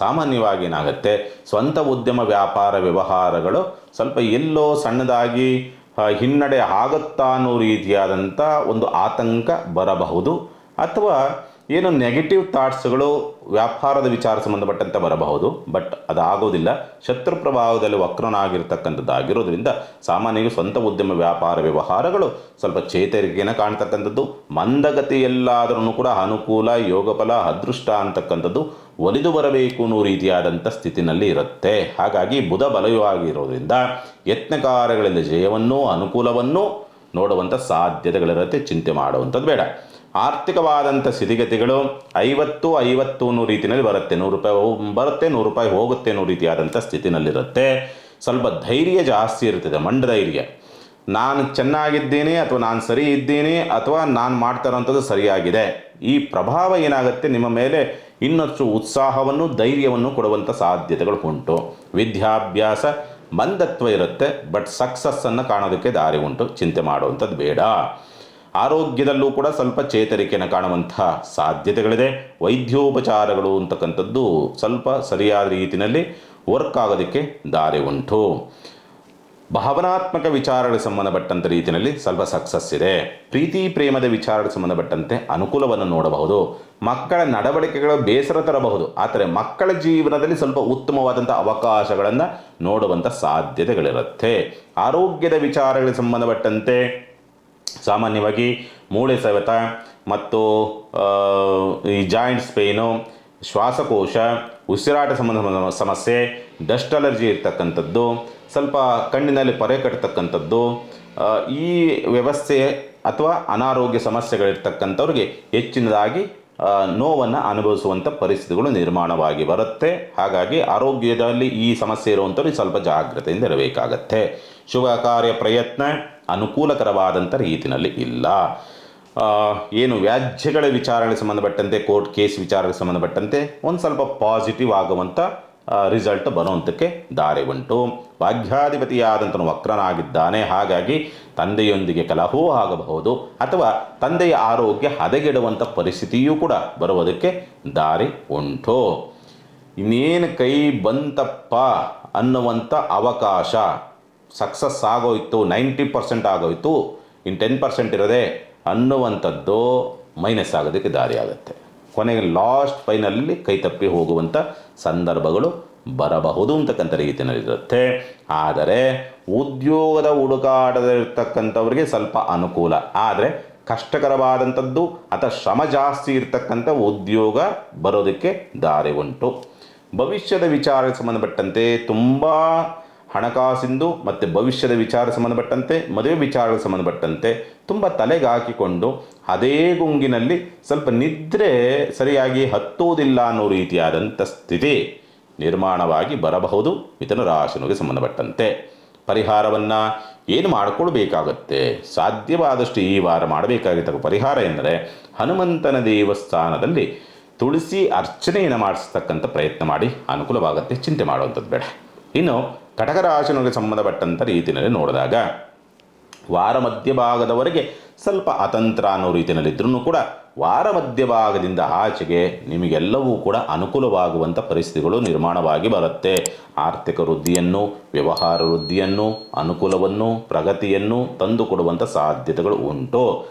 ಸಾಮಾನ್ಯವಾಗಿ ಏನಾಗುತ್ತೆ, ಸ್ವಂತ ಉದ್ಯಮ ವ್ಯಾಪಾರ ವ್ಯವಹಾರಗಳು ಸ್ವಲ್ಪ ಎಲ್ಲೋ ಸಣ್ಣದಾಗಿ ಹಿನ್ನಡೆ ಆಗುತ್ತಾ ಅನ್ನೋ ರೀತಿಯಾದಂಥ ಒಂದು ಆತಂಕ ಬರಬಹುದು. ಅಥವಾ ಏನು ನೆಗೆಟಿವ್ ಥಾಟ್ಸ್ಗಳು ವ್ಯಾಪಾರದ ವಿಚಾರ ಸಂಬಂಧಪಟ್ಟಂತೆ ಬರಬಹುದು, ಬಟ್ ಅದಾಗೋದಿಲ್ಲ. ಶತ್ರು ಪ್ರಭಾವದಲ್ಲಿ ವಕ್ರನಾಗಿರ್ತಕ್ಕಂಥದ್ದಾಗಿರೋದ್ರಿಂದ ಸಾಮಾನ್ಯವಾಗಿ ಸ್ವಂತ ಉದ್ಯಮ ವ್ಯಾಪಾರ ವ್ಯವಹಾರಗಳು ಸ್ವಲ್ಪ ಚೇತರಿಕೆಯನ್ನು ಕಾಣ್ತಕ್ಕಂಥದ್ದು. ಮಂದಗತಿಯಲ್ಲಾದ್ರೂ ಕೂಡ ಅನುಕೂಲ, ಯೋಗಫಲ, ಅದೃಷ್ಟ ಅಂತಕ್ಕಂಥದ್ದು ಒಲಿದು ಬರಬೇಕು ಅನ್ನೋ ರೀತಿಯಾದಂಥ ಸ್ಥಿತಿನಲ್ಲಿ ಇರುತ್ತೆ. ಹಾಗಾಗಿ ಬುಧ ಬಲವಾಗಿರೋದ್ರಿಂದ ಯತ್ನ ಕಾರ್ಯಗಳಲ್ಲಿ ಜಯವನ್ನು, ಅನುಕೂಲವನ್ನು ನೋಡುವಂಥ ಸಾಧ್ಯತೆಗಳಿರುತ್ತೆ. ಚಿಂತೆ ಮಾಡುವಂಥದ್ದು ಬೇಡ. ಆರ್ಥಿಕವಾದಂಥ ಸ್ಥಿತಿಗತಿಗಳು 50-50 ಅನ್ನೋ ರೀತಿಯಲ್ಲಿ ಬರುತ್ತೆ. 100 ರೂಪಾಯಿ ಬರುತ್ತೆ, 100 ರೂಪಾಯಿ ಹೋಗುತ್ತೆ ಅನ್ನೋ ರೀತಿಯಾದಂಥ ಸ್ಥಿತಿನಲ್ಲಿರುತ್ತೆ. ಸ್ವಲ್ಪ ಧೈರ್ಯ ಜಾಸ್ತಿ ಇರ್ತದೆ, ಮಂಡಧೈರ್ಯ. ನಾನು ಚೆನ್ನಾಗಿದ್ದೇನೆ ಅಥವಾ ನಾನು ಸರಿ ಇದ್ದೇನೆ ಅಥವಾ ನಾನು ಮಾಡ್ತಾ ಇರೋಂಥದ್ದು ಸರಿಯಾಗಿದೆ. ಈ ಪ್ರಭಾವ ಏನಾಗುತ್ತೆ ನಿಮ್ಮ ಮೇಲೆ ಇನ್ನಷ್ಟು ಉತ್ಸಾಹವನ್ನು, ಧೈರ್ಯವನ್ನು ಕೊಡುವಂಥ ಸಾಧ್ಯತೆಗಳು ಉಂಟು. ವಿದ್ಯಾಭ್ಯಾಸ ಮಂದತ್ವ ಇರುತ್ತೆ, ಬಟ್ ಸಕ್ಸಸ್ಸನ್ನು ಕಾಣೋದಕ್ಕೆ ದಾರಿ ಉಂಟು. ಚಿಂತೆ ಮಾಡುವಂಥದ್ದು ಬೇಡ. ಆರೋಗ್ಯದಲ್ಲೂ ಕೂಡ ಸ್ವಲ್ಪ ಚೇತರಿಕೆಯನ್ನು ಕಾಣುವಂಥ ಸಾಧ್ಯತೆಗಳಿದೆ. ವೈದ್ಯೋಪಚಾರಗಳು ಅಂತಕ್ಕಂಥದ್ದು ಸ್ವಲ್ಪ ಸರಿಯಾದ ರೀತಿಯಲ್ಲಿ ವರ್ಕ್ ಆಗೋದಕ್ಕೆ ದಾರಿ ಉಂಟು. ಭಾವನಾತ್ಮಕ ವಿಚಾರಗಳಿಗೆ ಸಂಬಂಧಪಟ್ಟಂಥ ರೀತಿಯಲ್ಲಿ ಸ್ವಲ್ಪ ಸಕ್ಸಸ್ ಇದೆ. ಪ್ರೀತಿ ಪ್ರೇಮದ ವಿಚಾರಗಳಿಗೆ ಸಂಬಂಧಪಟ್ಟಂತೆ ಅನುಕೂಲವನ್ನು ನೋಡಬಹುದು. ಮಕ್ಕಳ ನಡವಳಿಕೆಗಳು ಬೇಸರ ತರಬಹುದು, ಆದರೆ ಮಕ್ಕಳ ಜೀವನದಲ್ಲಿ ಸ್ವಲ್ಪ ಉತ್ತಮವಾದಂಥ ಅವಕಾಶಗಳನ್ನು ನೋಡುವಂಥ ಸಾಧ್ಯತೆಗಳಿರುತ್ತೆ. ಆರೋಗ್ಯದ ವಿಚಾರಗಳಿಗೆ ಸಂಬಂಧಪಟ್ಟಂತೆ ಸಾಮಾನ್ಯವಾಗಿ ಮೂಳೆ ಸವೆತ ಮತ್ತು ಈ ಜಾಯಿಂಟ್ಸ್ ಪೇನು, ಶ್ವಾಸಕೋಶ, ಉಸಿರಾಟ ಸಂಬಂಧ ಸಮಸ್ಯೆ, ಡಸ್ಟ್ ಅಲರ್ಜಿ ಇರ್ತಕ್ಕಂಥದ್ದು, ಸ್ವಲ್ಪ ಕಣ್ಣಿನಲ್ಲಿ ಪೊರೆ ಕಟ್ಟತಕ್ಕಂಥದ್ದು, ಈ ವ್ಯವಸ್ಥೆ ಅಥವಾ ಅನಾರೋಗ್ಯ ಸಮಸ್ಯೆಗಳಿರ್ತಕ್ಕಂಥವ್ರಿಗೆ ಹೆಚ್ಚಿನದಾಗಿ ನೋವನ್ನು ಅನುಭವಿಸುವಂಥ ಪರಿಸ್ಥಿತಿಗಳು ನಿರ್ಮಾಣವಾಗಿ ಬರುತ್ತೆ. ಹಾಗಾಗಿ ಆರೋಗ್ಯದಲ್ಲಿ ಈ ಸಮಸ್ಯೆ ಇರುವಂಥವ್ರಿಗೆ ಸ್ವಲ್ಪ ಜಾಗ್ರತೆಯಿಂದ ಇರಬೇಕಾಗತ್ತೆ. ಶುಭ ಕಾರ್ಯ ಪ್ರಯತ್ನ ಅನುಕೂಲಕರವಾದಂಥ ರೀತಿಯಲ್ಲಿ ಇಲ್ಲ. ಏನು ವ್ಯಾಜ್ಯಗಳ ವಿಚಾರಗಳಿಗೆ ಸಂಬಂಧಪಟ್ಟಂತೆ, ಕೋರ್ಟ್ ಕೇಸ್ ವಿಚಾರಗಳಿಗೆ ಸಂಬಂಧಪಟ್ಟಂತೆ ಒಂದು ಸ್ವಲ್ಪ ಪಾಸಿಟಿವ್ ಆಗುವಂಥ ರಿಸಲ್ಟ್ ಬರುವಂಥಕ್ಕೆ ದಾರಿ ಉಂಟು. ಭಾಗ್ಯಾಧಿಪತಿಯಾದಂಥನು ವಕ್ರನಾಗಿದ್ದಾನೆ. ಹಾಗಾಗಿ ತಂದೆಯೊಂದಿಗೆ ಕಲಹವೂ ಆಗಬಹುದು ಅಥವಾ ತಂದೆಯ ಆರೋಗ್ಯ ಹದಗೆಡುವಂಥ ಪರಿಸ್ಥಿತಿಯೂ ಕೂಡ ಬರುವುದಕ್ಕೆ ದಾರಿ ಉಂಟು. ಇನ್ನೇನು ಕೈ ಬಂತಪ್ಪ ಅನ್ನುವಂಥ ಅವಕಾಶ ಸಕ್ಸಸ್ ಆಗೋಯ್ತು, 90% ಆಗೋಯ್ತು, ಇನ್ನು 10% ಇರೋದೆ ಅನ್ನುವಂಥದ್ದು ಮೈನಸ್ ಆಗೋದಕ್ಕೆ ದಾರಿ ಆಗುತ್ತೆ. ಕೊನೆಗೆ ಲಾಸ್ಟ್ ಫೈನಲಲ್ಲಿ ಕೈ ತಪ್ಪಿ ಹೋಗುವಂಥ ಸಂದರ್ಭಗಳು ಬರಬಹುದು ಅಂತಕ್ಕಂಥ ರೀತಿಯಲ್ಲಿರುತ್ತೆ. ಆದರೆ ಉದ್ಯೋಗದ ಹುಡುಕಾಟದಲ್ಲಿರ್ತಕ್ಕಂಥವ್ರಿಗೆ ಸ್ವಲ್ಪ ಅನುಕೂಲ, ಆದರೆ ಕಷ್ಟಕರವಾದಂಥದ್ದು ಅಥವಾ ಶ್ರಮ ಜಾಸ್ತಿ ಇರ್ತಕ್ಕಂಥ ಉದ್ಯೋಗ ಬರೋದಕ್ಕೆ ದಾರಿ ಉಂಟು. ಭವಿಷ್ಯದ ವಿಚಾರಕ್ಕೆ ಸಂಬಂಧಪಟ್ಟಂತೆ ತುಂಬ ಹಣಕಾಸಿಂದು ಮತ್ತು ಭವಿಷ್ಯದ ವಿಚಾರ ಸಂಬಂಧಪಟ್ಟಂತೆ, ಮದುವೆ ವಿಚಾರಕ್ಕೆ ಸಂಬಂಧಪಟ್ಟಂತೆ ತುಂಬ ತಲೆಗೆ ಹಾಕಿಕೊಂಡು ಅದೇ ಗುಂಗಿನಲ್ಲಿ ಸ್ವಲ್ಪ ನಿದ್ರೆ ಸರಿಯಾಗಿ ಹತ್ತುವುದಿಲ್ಲ ಅನ್ನೋ ರೀತಿಯಾದಂಥ ಸ್ಥಿತಿ ನಿರ್ಮಾಣವಾಗಿ ಬರಬಹುದು. ಮಿಥುನ ರಾಶಿಗೆ ಸಂಬಂಧಪಟ್ಟಂತೆ ಪರಿಹಾರವನ್ನು ಏನು ಮಾಡಿಕೊಳ್ಬೇಕಾಗತ್ತೆ? ಸಾಧ್ಯವಾದಷ್ಟು ಈ ವಾರ ಮಾಡಬೇಕಾಗಿದ್ದ ಪರಿಹಾರ ಎಂದರೆ ಹನುಮಂತನ ದೇವಸ್ಥಾನದಲ್ಲಿ ತುಳಸಿ ಅರ್ಚನೆಯನ್ನು ಮಾಡಿಸ್ತಕ್ಕಂಥ ಪ್ರಯತ್ನ ಮಾಡಿ, ಅನುಕೂಲವಾಗುತ್ತೆ, ಚಿಂತೆ ಮಾಡುವಂಥದ್ದು ಬೇಡ. ಇನ್ನು ಕಟಕ ರಾಶಿಯವರಿಗೆ ಸಂಬಂಧಪಟ್ಟಂಥ ರೀತಿಯಲ್ಲಿ ನೋಡಿದಾಗ ವಾರ ಮಧ್ಯಭಾಗದವರೆಗೆ ಸ್ವಲ್ಪ ಅತಂತ್ರ ಅನ್ನೋ ರೀತಿಯಲ್ಲಿದ್ದರೂ ಕೂಡ ವಾರ ಮಧ್ಯಭಾಗದಿಂದ ಆಚೆಗೆ ನಿಮಗೆಲ್ಲವೂ ಕೂಡ ಅನುಕೂಲವಾಗುವಂಥ ಪರಿಸ್ಥಿತಿಗಳು ನಿರ್ಮಾಣವಾಗಿ ಬರುತ್ತೆ. ಆರ್ಥಿಕ ವೃದ್ಧಿಯನ್ನು, ವ್ಯವಹಾರ ವೃದ್ಧಿಯನ್ನು, ಅನುಕೂಲವನ್ನು, ಪ್ರಗತಿಯನ್ನು ತಂದುಕೊಡುವಂಥ ಸಾಧ್ಯತೆಗಳು ಉಂಟು.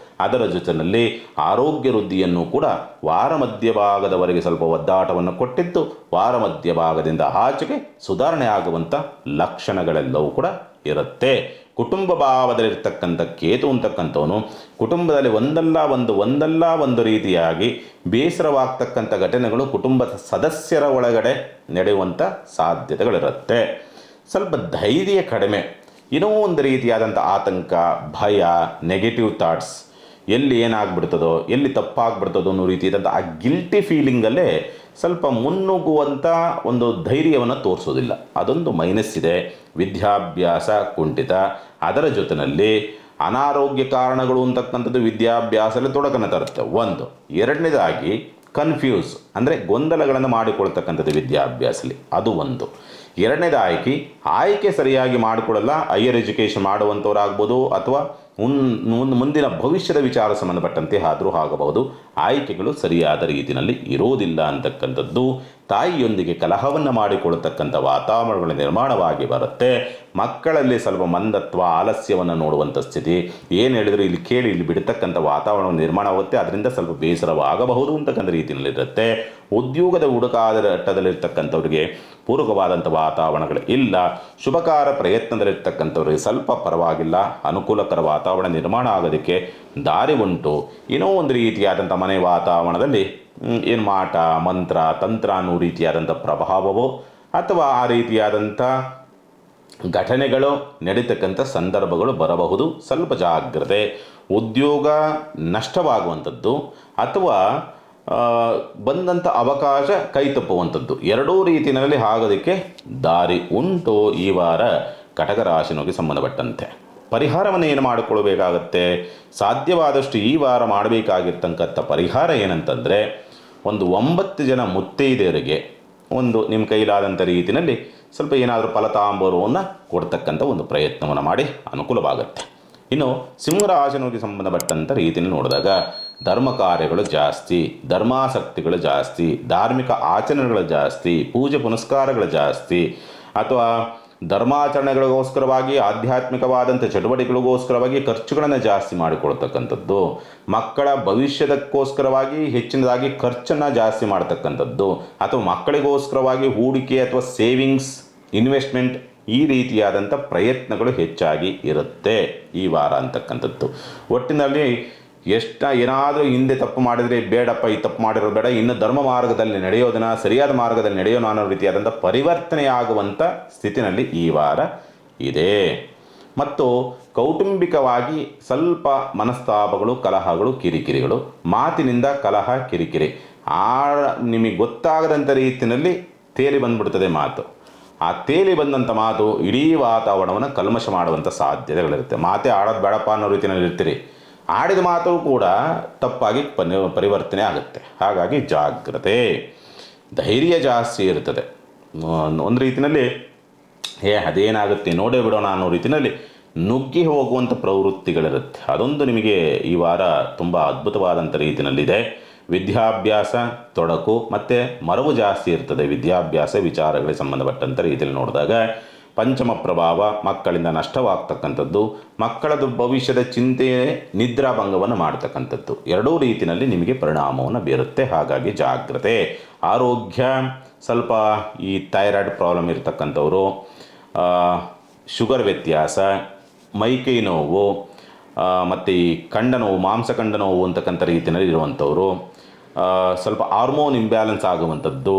ಅದರ ಜೊತೆಯಲ್ಲಿ ಆರೋಗ್ಯ ವೃದ್ಧಿಯನ್ನು ಕೂಡ ವಾರ ಮಧ್ಯಭಾಗದವರೆಗೆ ಸ್ವಲ್ಪ ಒದ್ದಾಟವನ್ನು ಕೊಟ್ಟಿದ್ದು, ವಾರ ಮಧ್ಯಭಾಗದಿಂದ ಆಚೆಗೆ ಸುಧಾರಣೆ ಆಗುವಂಥ ಲಕ್ಷಣಗಳೆಲ್ಲವೂ ಕೂಡ ಇರುತ್ತೆ. ಕುಟುಂಬ ಭಾವದಲ್ಲಿರ್ತಕ್ಕಂಥ ಕೇತು ಅಂತಕ್ಕಂಥವನು ಕುಟುಂಬದಲ್ಲಿ ಒಂದಲ್ಲ ಒಂದು ರೀತಿಯಾಗಿ ಬೇಸರವಾಗ್ತಕ್ಕಂಥ ಘಟನೆಗಳು ಕುಟುಂಬದ ಸದಸ್ಯರ ಒಳಗಡೆ ನಡೆಯುವಂಥ ಸಾಧ್ಯತೆಗಳಿರುತ್ತೆ. ಸ್ವಲ್ಪ ಧೈರ್ಯ ಕಡಿಮೆ, ಏನೋ ಒಂದು ರೀತಿಯಾದಂಥ ಆತಂಕ, ಭಯ, ನೆಗೆಟಿವ್ ಥಾಟ್ಸ್, ಎಲ್ಲಿ ಏನಾಗ್ಬಿಡ್ತದೋ, ಎಲ್ಲಿ ತಪ್ಪಾಗ್ಬಿಡ್ತದೋ ಅನ್ನೋ ರೀತಿಯಾದಂಥ ಆ ಗಿಲ್ಟಿ ಫೀಲಿಂಗಲ್ಲೇ ಸ್ವಲ್ಪ ಮುನ್ನುಗ್ಗುವಂಥ ಒಂದು ಧೈರ್ಯವನ್ನು ತೋರಿಸೋದಿಲ್ಲ. ಅದೊಂದು ಮೈನಸ್ ಇದೆ. ವಿದ್ಯಾಭ್ಯಾಸ ಕುಂಠಿತ, ಅದರ ಜೊತೆಯಲ್ಲಿ ಅನಾರೋಗ್ಯ ಕಾರಣಗಳು ಅಂತಕ್ಕಂಥದ್ದು ವಿದ್ಯಾಭ್ಯಾಸದಲ್ಲಿ ತೊಡಕನ್ನು ತರುತ್ತೆ. ಒಂದು. ಎರಡನೇದಾಗಿ ಕನ್ಫ್ಯೂಸ್ ಅಂದರೆ ಗೊಂದಲಗಳನ್ನು ಮಾಡಿಕೊಳ್ತಕ್ಕಂಥದ್ದು ವಿದ್ಯಾಭ್ಯಾಸದಲ್ಲಿ, ಅದು ಒಂದು. ಎರಡನೇದಾಗಿ ಆಯ್ಕೆ ಸರಿಯಾಗಿ ಮಾಡಿಕೊಳ್ಳಲ್ಲ. ಹೈಯರ್ ಎಜುಕೇಷನ್ ಮಾಡುವಂಥವ್ರಾಗ್ಬೋದು ಅಥವಾ ಮುಂದಿನ ಭವಿಷ್ಯದ ವಿಚಾರ ಸಂಬಂಧಪಟ್ಟಂತೆ ಆದರೂ ಆಗಬಹುದು. ಆಯ್ಕೆಗಳು ಸರಿಯಾದ ರೀತಿಯಲ್ಲಿ ಇರೋದಿಲ್ಲ ಅಂತಕ್ಕಂಥದ್ದು. ತಾಯಿಯೊಂದಿಗೆ ಕಲಹವನ್ನು ಮಾಡಿಕೊಳ್ಳತಕ್ಕಂಥ ವಾತಾವರಣಗಳ ನಿರ್ಮಾಣವಾಗಿ ಬರುತ್ತೆ. ಮಕ್ಕಳಲ್ಲಿ ಸ್ವಲ್ಪ ಮಂದತ್ವ, ಆಲಸ್ಯವನ್ನು ನೋಡುವಂಥ ಸ್ಥಿತಿ, ಏನು ಹೇಳಿದ್ರು ಇಲ್ಲಿ ಕೇಳಿ ಇಲ್ಲಿ ಬಿಡ್ತಕ್ಕಂಥ ವಾತಾವರಣ ನಿರ್ಮಾಣವಾಗುತ್ತೆ. ಅದರಿಂದ ಸ್ವಲ್ಪ ಬೇಸರವಾಗಬಹುದು ಅಂತಕ್ಕಂಥ ರೀತಿಯಲ್ಲಿರುತ್ತೆ. ಉದ್ಯೋಗದ ಹುಡುಕಾಟದಲ್ಲಿರ್ತಕ್ಕಂಥವ್ರಿಗೆ ಪೂರಕವಾದಂಥ ವಾತಾವರಣಗಳು ಇಲ್ಲ. ಶುಭಕಾರ ಪ್ರಯತ್ನದಲ್ಲಿರ್ತಕ್ಕಂಥವ್ರಿಗೆ ಸ್ವಲ್ಪ ಪರವಾಗಿಲ್ಲ, ಅನುಕೂಲಕರ ವಾತಾವರಣ ನಿರ್ಮಾಣ ಆಗೋದಕ್ಕೆ ದಾರಿ ಉಂಟು. ಏನೋ ಒಂದು ರೀತಿಯಾದಂಥ ಮನೆ ವಾತಾವರಣದಲ್ಲಿ ಏನು ಮಾಟ, ಮಂತ್ರ, ತಂತ್ರ ಅನ್ನೋ ರೀತಿಯಾದಂಥ ಪ್ರಭಾವವೋ ಅಥವಾ ಆ ರೀತಿಯಾದಂಥ ಘಟನೆಗಳು ನಡೀತಕ್ಕಂಥ ಸಂದರ್ಭಗಳು ಬರಬಹುದು. ಸ್ವಲ್ಪ ಜಾಗ್ರತೆ. ಉದ್ಯೋಗ ನಷ್ಟವಾಗುವಂಥದ್ದು ಅಥವಾ ಬಂದಂಥ ಅವಕಾಶ ಕೈ ತಪ್ಪುವಂಥದ್ದು, ಎರಡೂ ರೀತಿಯಲ್ಲಿ ಆಗೋದಕ್ಕೆ ದಾರಿ ಉಂಟು ಈ ವಾರ ಕಟಕ ರಾಶಿನಿಗೆ ಸಂಬಂಧಪಟ್ಟಂತೆ. ಪರಿಹಾರವನ್ನು ಏನು ಮಾಡಿಕೊಳ್ಬೇಕಾಗತ್ತೆ? ಸಾಧ್ಯವಾದಷ್ಟು ಈ ವಾರ ಮಾಡಬೇಕಾಗಿರ್ತಕ್ಕಂಥ ಪರಿಹಾರ ಏನಂತಂದರೆ, ಒಂದು 9 ಜನ ಮುತ್ತೈದೆಯರಿಗೆ ಒಂದು ನಿಮ್ಮ ಕೈಲಾದಂಥ ರೀತಿಯಲ್ಲಿ ಸ್ವಲ್ಪ ಏನಾದರೂ ಫಲತಾಂಬೂಲವನ್ನು ಕೊಡ್ತಕ್ಕಂಥ ಒಂದು ಪ್ರಯತ್ನವನ್ನು ಮಾಡಿ, ಅನುಕೂಲವಾಗುತ್ತೆ. ಇನ್ನು ಸಿಂಹರಾಶಿನಿಗೆ ಸಂಬಂಧಪಟ್ಟಂಥ ರೀತಿಯಲ್ಲಿ ನೋಡಿದಾಗ ಧರ್ಮ ಕಾರ್ಯಗಳು ಜಾಸ್ತಿ, ಧರ್ಮಾಸಕ್ತಿಗಳು ಜಾಸ್ತಿ, ಧಾರ್ಮಿಕ ಆಚರಣೆಗಳು ಜಾಸ್ತಿ, ಪೂಜೆ ಪುನಸ್ಕಾರಗಳು ಜಾಸ್ತಿ, ಅಥವಾ ಧರ್ಮಾಚರಣೆಗಳಿಗೋಸ್ಕರವಾಗಿ ಆಧ್ಯಾತ್ಮಿಕವಾದಂಥ ಚಟುವಟಿಕೆಗಳಿಗೋಸ್ಕರವಾಗಿ ಖರ್ಚುಗಳನ್ನು ಜಾಸ್ತಿ ಮಾಡಿಕೊಳ್ತಕ್ಕಂಥದ್ದು, ಮಕ್ಕಳ ಭವಿಷ್ಯದಕ್ಕೋಸ್ಕರವಾಗಿ ಹೆಚ್ಚಿನದಾಗಿ ಖರ್ಚನ್ನು ಜಾಸ್ತಿ ಮಾಡ್ತಕ್ಕಂಥದ್ದು, ಅಥವಾ ಮಕ್ಕಳಿಗೋಸ್ಕರವಾಗಿ ಹೂಡಿಕೆ ಅಥವಾ ಸೇವಿಂಗ್ಸ್, ಇನ್ವೆಸ್ಟ್ಮೆಂಟ್, ಈ ರೀತಿಯಾದಂಥ ಪ್ರಯತ್ನಗಳು ಹೆಚ್ಚಾಗಿ ಇರುತ್ತೆ ಈ ವಾರ ಅಂತಕ್ಕಂಥದ್ದು. ಒಟ್ಟಿನಲ್ಲಿ ಏನಾದರೂ ಹಿಂದೆ ತಪ್ಪು ಮಾಡಿದರೆ ಬೇಡಪ್ಪ, ಈ ತಪ್ಪು ಮಾಡಿರೋದು ಬೇಡ, ಇನ್ನು ಧರ್ಮ ಮಾರ್ಗದಲ್ಲಿ ನಡೆಯೋದನ್ನ ಸರಿಯಾದ ಮಾರ್ಗದಲ್ಲಿ ನಡೆಯೋಣ ಅನ್ನೋ ರೀತಿಯಾದಂಥ ಪರಿವರ್ತನೆಯಾಗುವಂಥ ಸ್ಥಿತಿನಲ್ಲಿ ಈ ವಾರ ಇದೆ. ಮತ್ತು ಕೌಟುಂಬಿಕವಾಗಿ ಸ್ವಲ್ಪ ಮನಸ್ತಾಪಗಳು, ಕಲಹಗಳು, ಕಿರಿಕಿರಿಗಳು, ಮಾತಿನಿಂದ ಕಲಹ, ಕಿರಿಕಿರಿ, ನಿಮಗೆ ಗೊತ್ತಾಗದಂಥ ರೀತಿಯಲ್ಲಿ ತೇಲಿ ಬಂದ್ಬಿಡ್ತದೆ ಮಾತು. ಆ ತೇಲಿ ಬಂದಂಥ ಮಾತು ಇಡೀ ವಾತಾವರಣವನ್ನು ಕಲ್ಮಶ ಮಾಡುವಂಥ ಸಾಧ್ಯತೆಗಳಿರುತ್ತೆ. ಮಾತೇ ಆಡೋದು ಬೇಡಪ್ಪ ಅನ್ನೋ ರೀತಿಯಲ್ಲಿ ಇರ್ತೀರಿ, ಆಡಿದ ಮಾತು ಕೂಡ ತಪ್ಪಾಗಿ ಪರಿವರ್ತನೆ ಆಗುತ್ತೆ. ಹಾಗಾಗಿ ಜಾಗ್ರತೆ. ಧೈರ್ಯ ಜಾಸ್ತಿ ಇರ್ತದೆ. ಒಂದು ರೀತಿಯಲ್ಲಿ ಅದೇನಾಗುತ್ತೆ ನೋಡೇ ಬಿಡೋಣ ಅನ್ನೋ ರೀತಿಯಲ್ಲಿ ನುಗ್ಗಿ ಹೋಗುವಂಥ ಪ್ರವೃತ್ತಿಗಳಿರುತ್ತೆ. ಅದೊಂದು ನಿಮಗೆ ಈ ವಾರ ತುಂಬ ಅದ್ಭುತವಾದಂಥ ರೀತಿಯಲ್ಲಿದೆ. ವಿದ್ಯಾಭ್ಯಾಸ ತೊಡಕು ಮತ್ತು ಮರವು ಜಾಸ್ತಿ ಇರ್ತದೆ. ವಿದ್ಯಾಭ್ಯಾಸ ವಿಚಾರಗಳಿಗೆ ಸಂಬಂಧಪಟ್ಟಂಥ ರೀತಿಯಲ್ಲಿ ನೋಡಿದಾಗ ಪಂಚಮ ಪ್ರಭಾವ, ಮಕ್ಕಳಿಂದ ನಷ್ಟವಾಗ್ತಕ್ಕಂಥದ್ದು, ಮಕ್ಕಳದು ಭವಿಷ್ಯದ ಚಿಂತೆ, ನಿದ್ರಾಭಂಗವನ್ನು ಮಾಡ್ತಕ್ಕಂಥದ್ದು, ಎರಡೂ ರೀತಿಯಲ್ಲಿ ನಿಮಗೆ ಪರಿಣಾಮವನ್ನು ಬೀರುತ್ತೆ. ಹಾಗಾಗಿ ಜಾಗ್ರತೆ. ಆರೋಗ್ಯ ಸ್ವಲ್ಪ ಈ ಥೈರಾಯ್ಡ್ ಪ್ರಾಬ್ಲಮ್ ಇರ್ತಕ್ಕಂಥವ್ರು, ಶುಗರ್ ವ್ಯತ್ಯಾಸ, ಮೈಕೈ ನೋವು ಮತ್ತು ಈ ಕಂಡ ನೋವು, ಮಾಂಸಖಂಡ ನೋವು ಅಂತಕ್ಕಂಥ ರೀತಿಯಲ್ಲಿ ಇರುವಂಥವ್ರು, ಸ್ವಲ್ಪ ಹಾರ್ಮೋನ್ ಇಂಬ್ಯಾಲೆನ್ಸ್ ಆಗುವಂಥದ್ದು,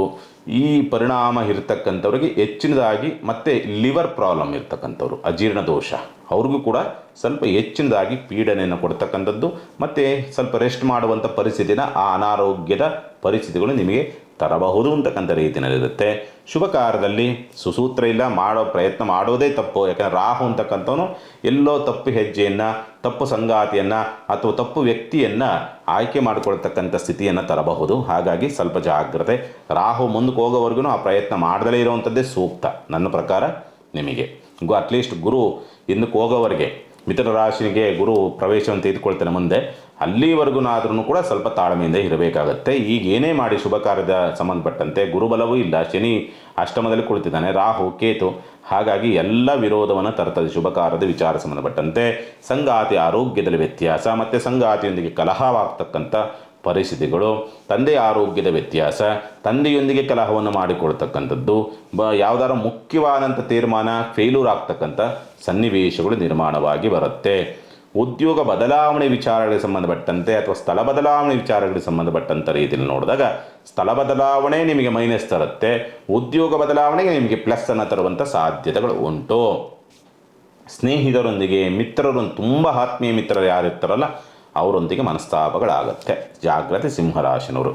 ಈ ಪರಿಣಾಮ ಇರತಕ್ಕಂಥವ್ರಿಗೆ ಹೆಚ್ಚಿನದಾಗಿ, ಮತ್ತು ಲಿವರ್ ಪ್ರಾಬ್ಲಮ್ ಇರ್ತಕ್ಕಂಥವ್ರು, ಅಜೀರ್ಣ ದೋಷ, ಅವ್ರಿಗೂ ಕೂಡ ಸ್ವಲ್ಪ ಹೆಚ್ಚಿನದಾಗಿ ಪೀಡನೆಯನ್ನು ಕೊಡ್ತಕ್ಕಂಥದ್ದು ಮತ್ತು ಸ್ವಲ್ಪ ರೆಸ್ಟ್ ಮಾಡುವಂಥ ಪರಿಸ್ಥಿತಿನ ಆ ಅನಾರೋಗ್ಯದ ಪರಿಸ್ಥಿತಿಗಳು ನಿಮಗೆ ತರಬಹುದು ಅಂತಕ್ಕಂಥ ರೀತಿಯಲ್ಲಿರುತ್ತೆ. ಶುಭ ಕಾರ್ಯದಲ್ಲಿ ಸುಸೂತ್ರ ಇಲ್ಲ, ಮಾಡೋ ಪ್ರಯತ್ನ ಮಾಡೋದೇ ತಪ್ಪು. ಯಾಕಂದರೆ ರಾಹು ಅಂತಕ್ಕಂಥವನು ಎಲ್ಲೋ ತಪ್ಪು ಹೆಜ್ಜೆಯನ್ನು, ತಪ್ಪು ಸಂಗಾತಿಯನ್ನು ಅಥವಾ ತಪ್ಪು ವ್ಯಕ್ತಿಯನ್ನು ಆಯ್ಕೆ ಮಾಡಿಕೊಳ್ತಕ್ಕಂಥ ಸ್ಥಿತಿಯನ್ನು ತರಬಹುದು. ಹಾಗಾಗಿ ಸ್ವಲ್ಪ ಜಾಗ್ರತೆ. ರಾಹು ಮುಂದಕ್ಕೆ ಹೋಗೋವರೆಗೂ ಆ ಪ್ರಯತ್ನ ಮಾಡದಲೇ ಇರುವಂಥದ್ದೇ ಸೂಕ್ತ ನನ್ನ ಪ್ರಕಾರ ನಿಮಗೆ. ಅಟ್ಲೀಸ್ಟ್ ಗುರು ಹಿಂದಕ್ಕೆ ಹೋಗೋವರೆಗೆ, ಮಿಥುನ ರಾಶಿಗೆ ಗುರು ಪ್ರವೇಶವನ್ನು ತೆಗೆದುಕೊಳ್ತಾನೆ ಮುಂದೆ, ಅಲ್ಲಿವರೆಗೂ ಕೂಡ ಸ್ವಲ್ಪ ತಾಳ್ಮೆಯಿಂದ ಇರಬೇಕಾಗತ್ತೆ. ಈಗ ಏನೇ ಮಾಡಿ ಶುಭ ಕಾರ್ಯದ ಸಂಬಂಧಪಟ್ಟಂತೆ ಗುರುಬಲವೂ ಇಲ್ಲ, ಶನಿ ಅಷ್ಟಮದಲ್ಲಿ ಕುಳಿತಿದ್ದಾನೆ, ರಾಹು ಕೇತು, ಹಾಗಾಗಿ ಎಲ್ಲ ವಿರೋಧವನ್ನು ತರ್ತದೆ ಶುಭ ಕಾರ್ಯದ ವಿಚಾರ ಸಂಬಂಧಪಟ್ಟಂತೆ. ಸಂಗಾತಿ ಆರೋಗ್ಯದಲ್ಲಿ ವ್ಯತ್ಯಾಸ ಮತ್ತು ಸಂಗಾತಿಯೊಂದಿಗೆ ಕಲಹವಾಗ್ತಕ್ಕಂಥ ಪರಿಸ್ಥಿತಿಗಳು, ತಂದೆಯ ಆರೋಗ್ಯದ ವ್ಯತ್ಯಾಸ, ತಂದೆಯೊಂದಿಗೆ ಕಲಹವನ್ನು ಮಾಡಿಕೊಳ್ತಕ್ಕಂಥದ್ದು, ಯಾವುದಾರ ಮುಖ್ಯವಾದಂಥ ತೀರ್ಮಾನ ಫೇಲ್ಯೂರ್ ಆಗ್ತಕ್ಕಂಥ ಸನ್ನಿವೇಶಗಳು ನಿರ್ಮಾಣವಾಗಿ ಬರುತ್ತೆ. ಉದ್ಯೋಗ ಬದಲಾವಣೆ ವಿಚಾರಗಳಿಗೆ ಸಂಬಂಧಪಟ್ಟಂತೆ ಅಥವಾ ಸ್ಥಳ ಬದಲಾವಣೆ ವಿಚಾರಗಳಿಗೆ ಸಂಬಂಧಪಟ್ಟಂಥ ರೀತಿಯಲ್ಲಿ ನೋಡಿದಾಗ ಸ್ಥಳ ಬದಲಾವಣೆ ನಿಮಗೆ ಮೈನಸ್ ತರುತ್ತೆ, ಉದ್ಯೋಗ ಬದಲಾವಣೆಗೆ ನಿಮಗೆ ಪ್ಲಸ್ಸನ್ನು ತರುವಂಥ ಸಾಧ್ಯತೆಗಳು ಉಂಟು. ಸ್ನೇಹಿತರೊಂದಿಗೆ, ಮಿತ್ರರೊಂದು ತುಂಬ ಆತ್ಮೀಯ ಮಿತ್ರರು ಯಾರಿರ್ತಾರಲ್ಲ ಅವರೊಂದಿಗೆ ಮನಸ್ತಾಪಗಳಾಗತ್ತೆ. ಜಾಗ್ರತೆ ಸಿಂಹರಾಶಿನವರು.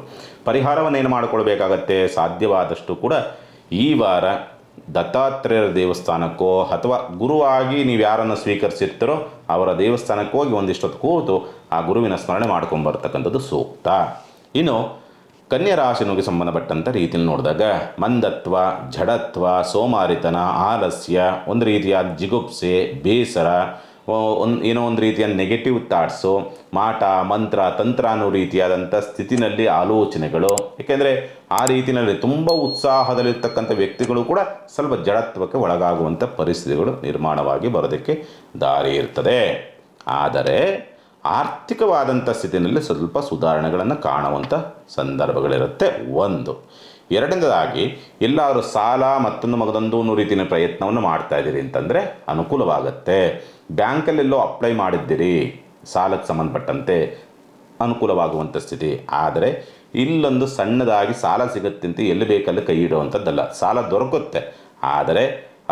ಪರಿಹಾರವನ್ನೇನು ಮಾಡಿಕೊಳ್ಬೇಕಾಗತ್ತೆ? ಸಾಧ್ಯವಾದಷ್ಟು ಕೂಡ ಈ ವಾರ ದತ್ತಾತ್ರೇಯರ ದೇವಸ್ಥಾನಕ್ಕೋ ಅಥವಾ ಗುರುವಾಗಿ ನೀವು ಯಾರನ್ನು ಸ್ವೀಕರಿಸಿರ್ತೀರೋ ಅವರ ದೇವಸ್ಥಾನಕ್ಕೆ ಹೋಗಿ ಒಂದಿಷ್ಟೊತ್ತು ಕೂತು ಆ ಗುರುವಿನ ಸ್ಮರಣೆ ಮಾಡ್ಕೊಂಬರ್ತಕ್ಕಂಥದ್ದು ಸೂಕ್ತ. ಇನ್ನು ಕನ್ಯಾ ರಾಶಿನಿಗೆ ಸಂಬಂಧಪಟ್ಟಂಥ ರೀತಿಯಲ್ಲಿ ನೋಡಿದಾಗ ಮಂದತ್ವ, ಜಡತ್ವ, ಸೋಮಾರಿತನ, ಆಲಸ್ಯ, ಒಂದು ರೀತಿಯ ಜಿಗುಪ್ಸೆ, ಬೇಸರ, ಏನೋ ಒಂದು ರೀತಿಯ ನೆಗೆಟಿವ್ ಥಾಟ್ಸು, ಮಾಟ ಮಂತ್ರ ತಂತ್ರ ಅನ್ನೋ ರೀತಿಯಾದಂಥ ಸ್ಥಿತಿನಲ್ಲಿ ಆಲೋಚನೆಗಳು. ಏಕೆಂದರೆ ಆ ರೀತಿಯಲ್ಲಿ ತುಂಬ ಉತ್ಸಾಹದಲ್ಲಿರ್ತಕ್ಕಂಥ ವ್ಯಕ್ತಿಗಳು ಕೂಡ ಸ್ವಲ್ಪ ಜಡತ್ವಕ್ಕೆ ಒಳಗಾಗುವಂಥ ಪರಿಸ್ಥಿತಿಗಳು ನಿರ್ಮಾಣವಾಗಿ ಬರೋದಕ್ಕೆ ದಾರಿ ಇರ್ತದೆ. ಆದರೆ ಆರ್ಥಿಕವಾದಂಥ ಸ್ಥಿತಿಯಲ್ಲಿ ಸ್ವಲ್ಪ ಸುಧಾರಣೆಗಳನ್ನು ಕಾಣುವಂಥ ಸಂದರ್ಭಗಳಿರುತ್ತೆ. ಒಂದು. ಎರಡನೇದಾಗಿ ಎಲ್ಲರೂ ಸಾಲ ಮತ್ತೊಂದು ಮಗದೊಂದು ಅನ್ನೋ ರೀತಿಯ ಪ್ರಯತ್ನವನ್ನು ಮಾಡ್ತಾ ಇದ್ದೀರಿ ಅಂತಂದರೆ ಅನುಕೂಲವಾಗುತ್ತೆ. ಬ್ಯಾಂಕಲ್ಲೆಲ್ಲೋ ಅಪ್ಲೈ ಮಾಡಿದ್ದೀರಿ ಸಾಲಕ್ಕೆ ಸಂಬಂಧಪಟ್ಟಂತೆ ಅನುಕೂಲವಾಗುವಂಥ ಸ್ಥಿತಿ. ಆದರೆ ಇಲ್ಲೊಂದು ಸಣ್ಣದಾಗಿ ಸಾಲ ಸಿಗುತ್ತೆ ಅಂತ ಎಲ್ಲಿ ಬೇಕಲ್ಲಿ ಕೈ ಇಡುವಂಥದ್ದಲ್ಲ. ಸಾಲ ದೊರಕುತ್ತೆ, ಆದರೆ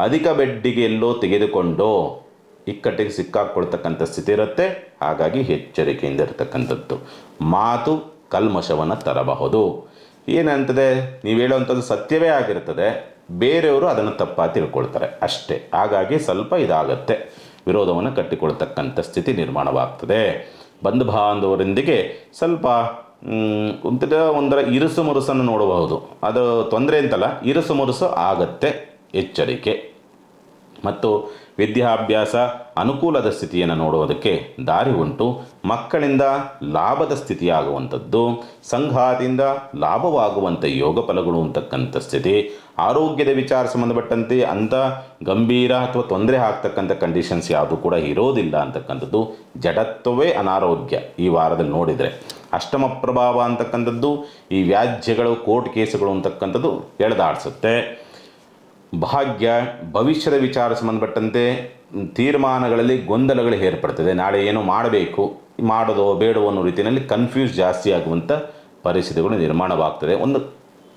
ಅಧಿಕ ಬಡ್ಡಿಗೆ ಎಲ್ಲೋ ತೆಗೆದುಕೊಂಡು ಇಕ್ಕಟ್ಟಿಗೆ ಸಿಕ್ಕಾಕೊಳ್ತಕ್ಕಂಥ ಸ್ಥಿತಿ ಇರುತ್ತೆ. ಹಾಗಾಗಿ ಎಚ್ಚರಿಕೆಯಿಂದ ಇರತಕ್ಕಂಥದ್ದು. ಮಾತು ಕಲ್ಮಶವನ್ನು ತರಬಹುದು. ಏನಂತದೆ, ನೀವು ಹೇಳುವಂಥದ್ದು ಸತ್ಯವೇ ಆಗಿರ್ತದೆ, ಬೇರೆಯವರು ಅದನ್ನು ತಪ್ಪಾಗಿ ತಿಳ್ಕೊಳ್ತಾರೆ ಅಷ್ಟೇ. ಹಾಗಾಗಿ ಸ್ವಲ್ಪ ಇದಾಗತ್ತೆ, ವಿರೋಧವನ್ನು ಕಟ್ಟಿಕೊಳ್ತಕ್ಕಂಥ ಸ್ಥಿತಿ ನಿರ್ಮಾಣವಾಗ್ತದೆ. ಬಂಧು ಬಾಂಧವರೊಂದಿಗೆ ಸ್ವಲ್ಪ ಒಂದರ ಇರುಸು ಮುರುಸನ್ನು ನೋಡಬಹುದು. ಅದು ತೊಂದರೆ ಅಂತಲ್ಲ, ಇರುಸು ಮುರುಸು ಆಗತ್ತೆ, ಎಚ್ಚರಿಕೆ. ಮತ್ತು ವಿದ್ಯಾಭ್ಯಾಸ ಅನುಕೂಲದ ಸ್ಥಿತಿಯನ್ನು ನೋಡುವುದಕ್ಕೆ ದಾರಿ ಉಂಟು. ಮಕ್ಕಳಿಂದ ಲಾಭದ ಸ್ಥಿತಿಯಾಗುವಂಥದ್ದು, ಸಂಘಾತಿಯಿಂದ ಲಾಭವಾಗುವಂಥ ಯೋಗ ಫಲಗಳು ಅಂತಕ್ಕಂಥ ಸ್ಥಿತಿ. ಆರೋಗ್ಯದ ವಿಚಾರ ಸಂಬಂಧಪಟ್ಟಂತೆ ಅಂಥ ಗಂಭೀರ ಅಥವಾ ತೊಂದರೆ ಆಗ್ತಕ್ಕಂಥ ಕಂಡೀಷನ್ಸ್ ಯಾವುದು ಕೂಡ ಇರೋದಿಲ್ಲ ಅಂತಕ್ಕಂಥದ್ದು. ಜಡತ್ವವೇ ಅನಾರೋಗ್ಯ ಈ ವಾರದಲ್ಲಿ ನೋಡಿದರೆ. ಅಷ್ಟಮ ಪ್ರಭಾವ ಅಂತಕ್ಕಂಥದ್ದು ಈ ವ್ಯಾಜ್ಯಗಳು, ಕೋರ್ಟ್ ಕೇಸುಗಳು ಅಂತಕ್ಕಂಥದ್ದು ಎಳೆದಾಡಿಸುತ್ತೆ. ಭಾಗ್ಯ ಭವಿಷ್ಯದ ವಿಚಾರ ಸಂಬಂಧಪಟ್ಟಂತೆ ತೀರ್ಮಾನಗಳಲ್ಲಿ ಗೊಂದಲಗಳು ಏರ್ಪಡ್ತದೆ. ನಾಳೆ ಏನು ಮಾಡಬೇಕು, ಮಾಡೋದೋ ಬೇಡವೋ ಅನ್ನೋ ರೀತಿಯಲ್ಲಿ ಕನ್ಫ್ಯೂಸ್ ಜಾಸ್ತಿ ಆಗುವಂಥ ಪರಿಸ್ಥಿತಿಗಳು ನಿರ್ಮಾಣವಾಗ್ತದೆ. ಒಂದು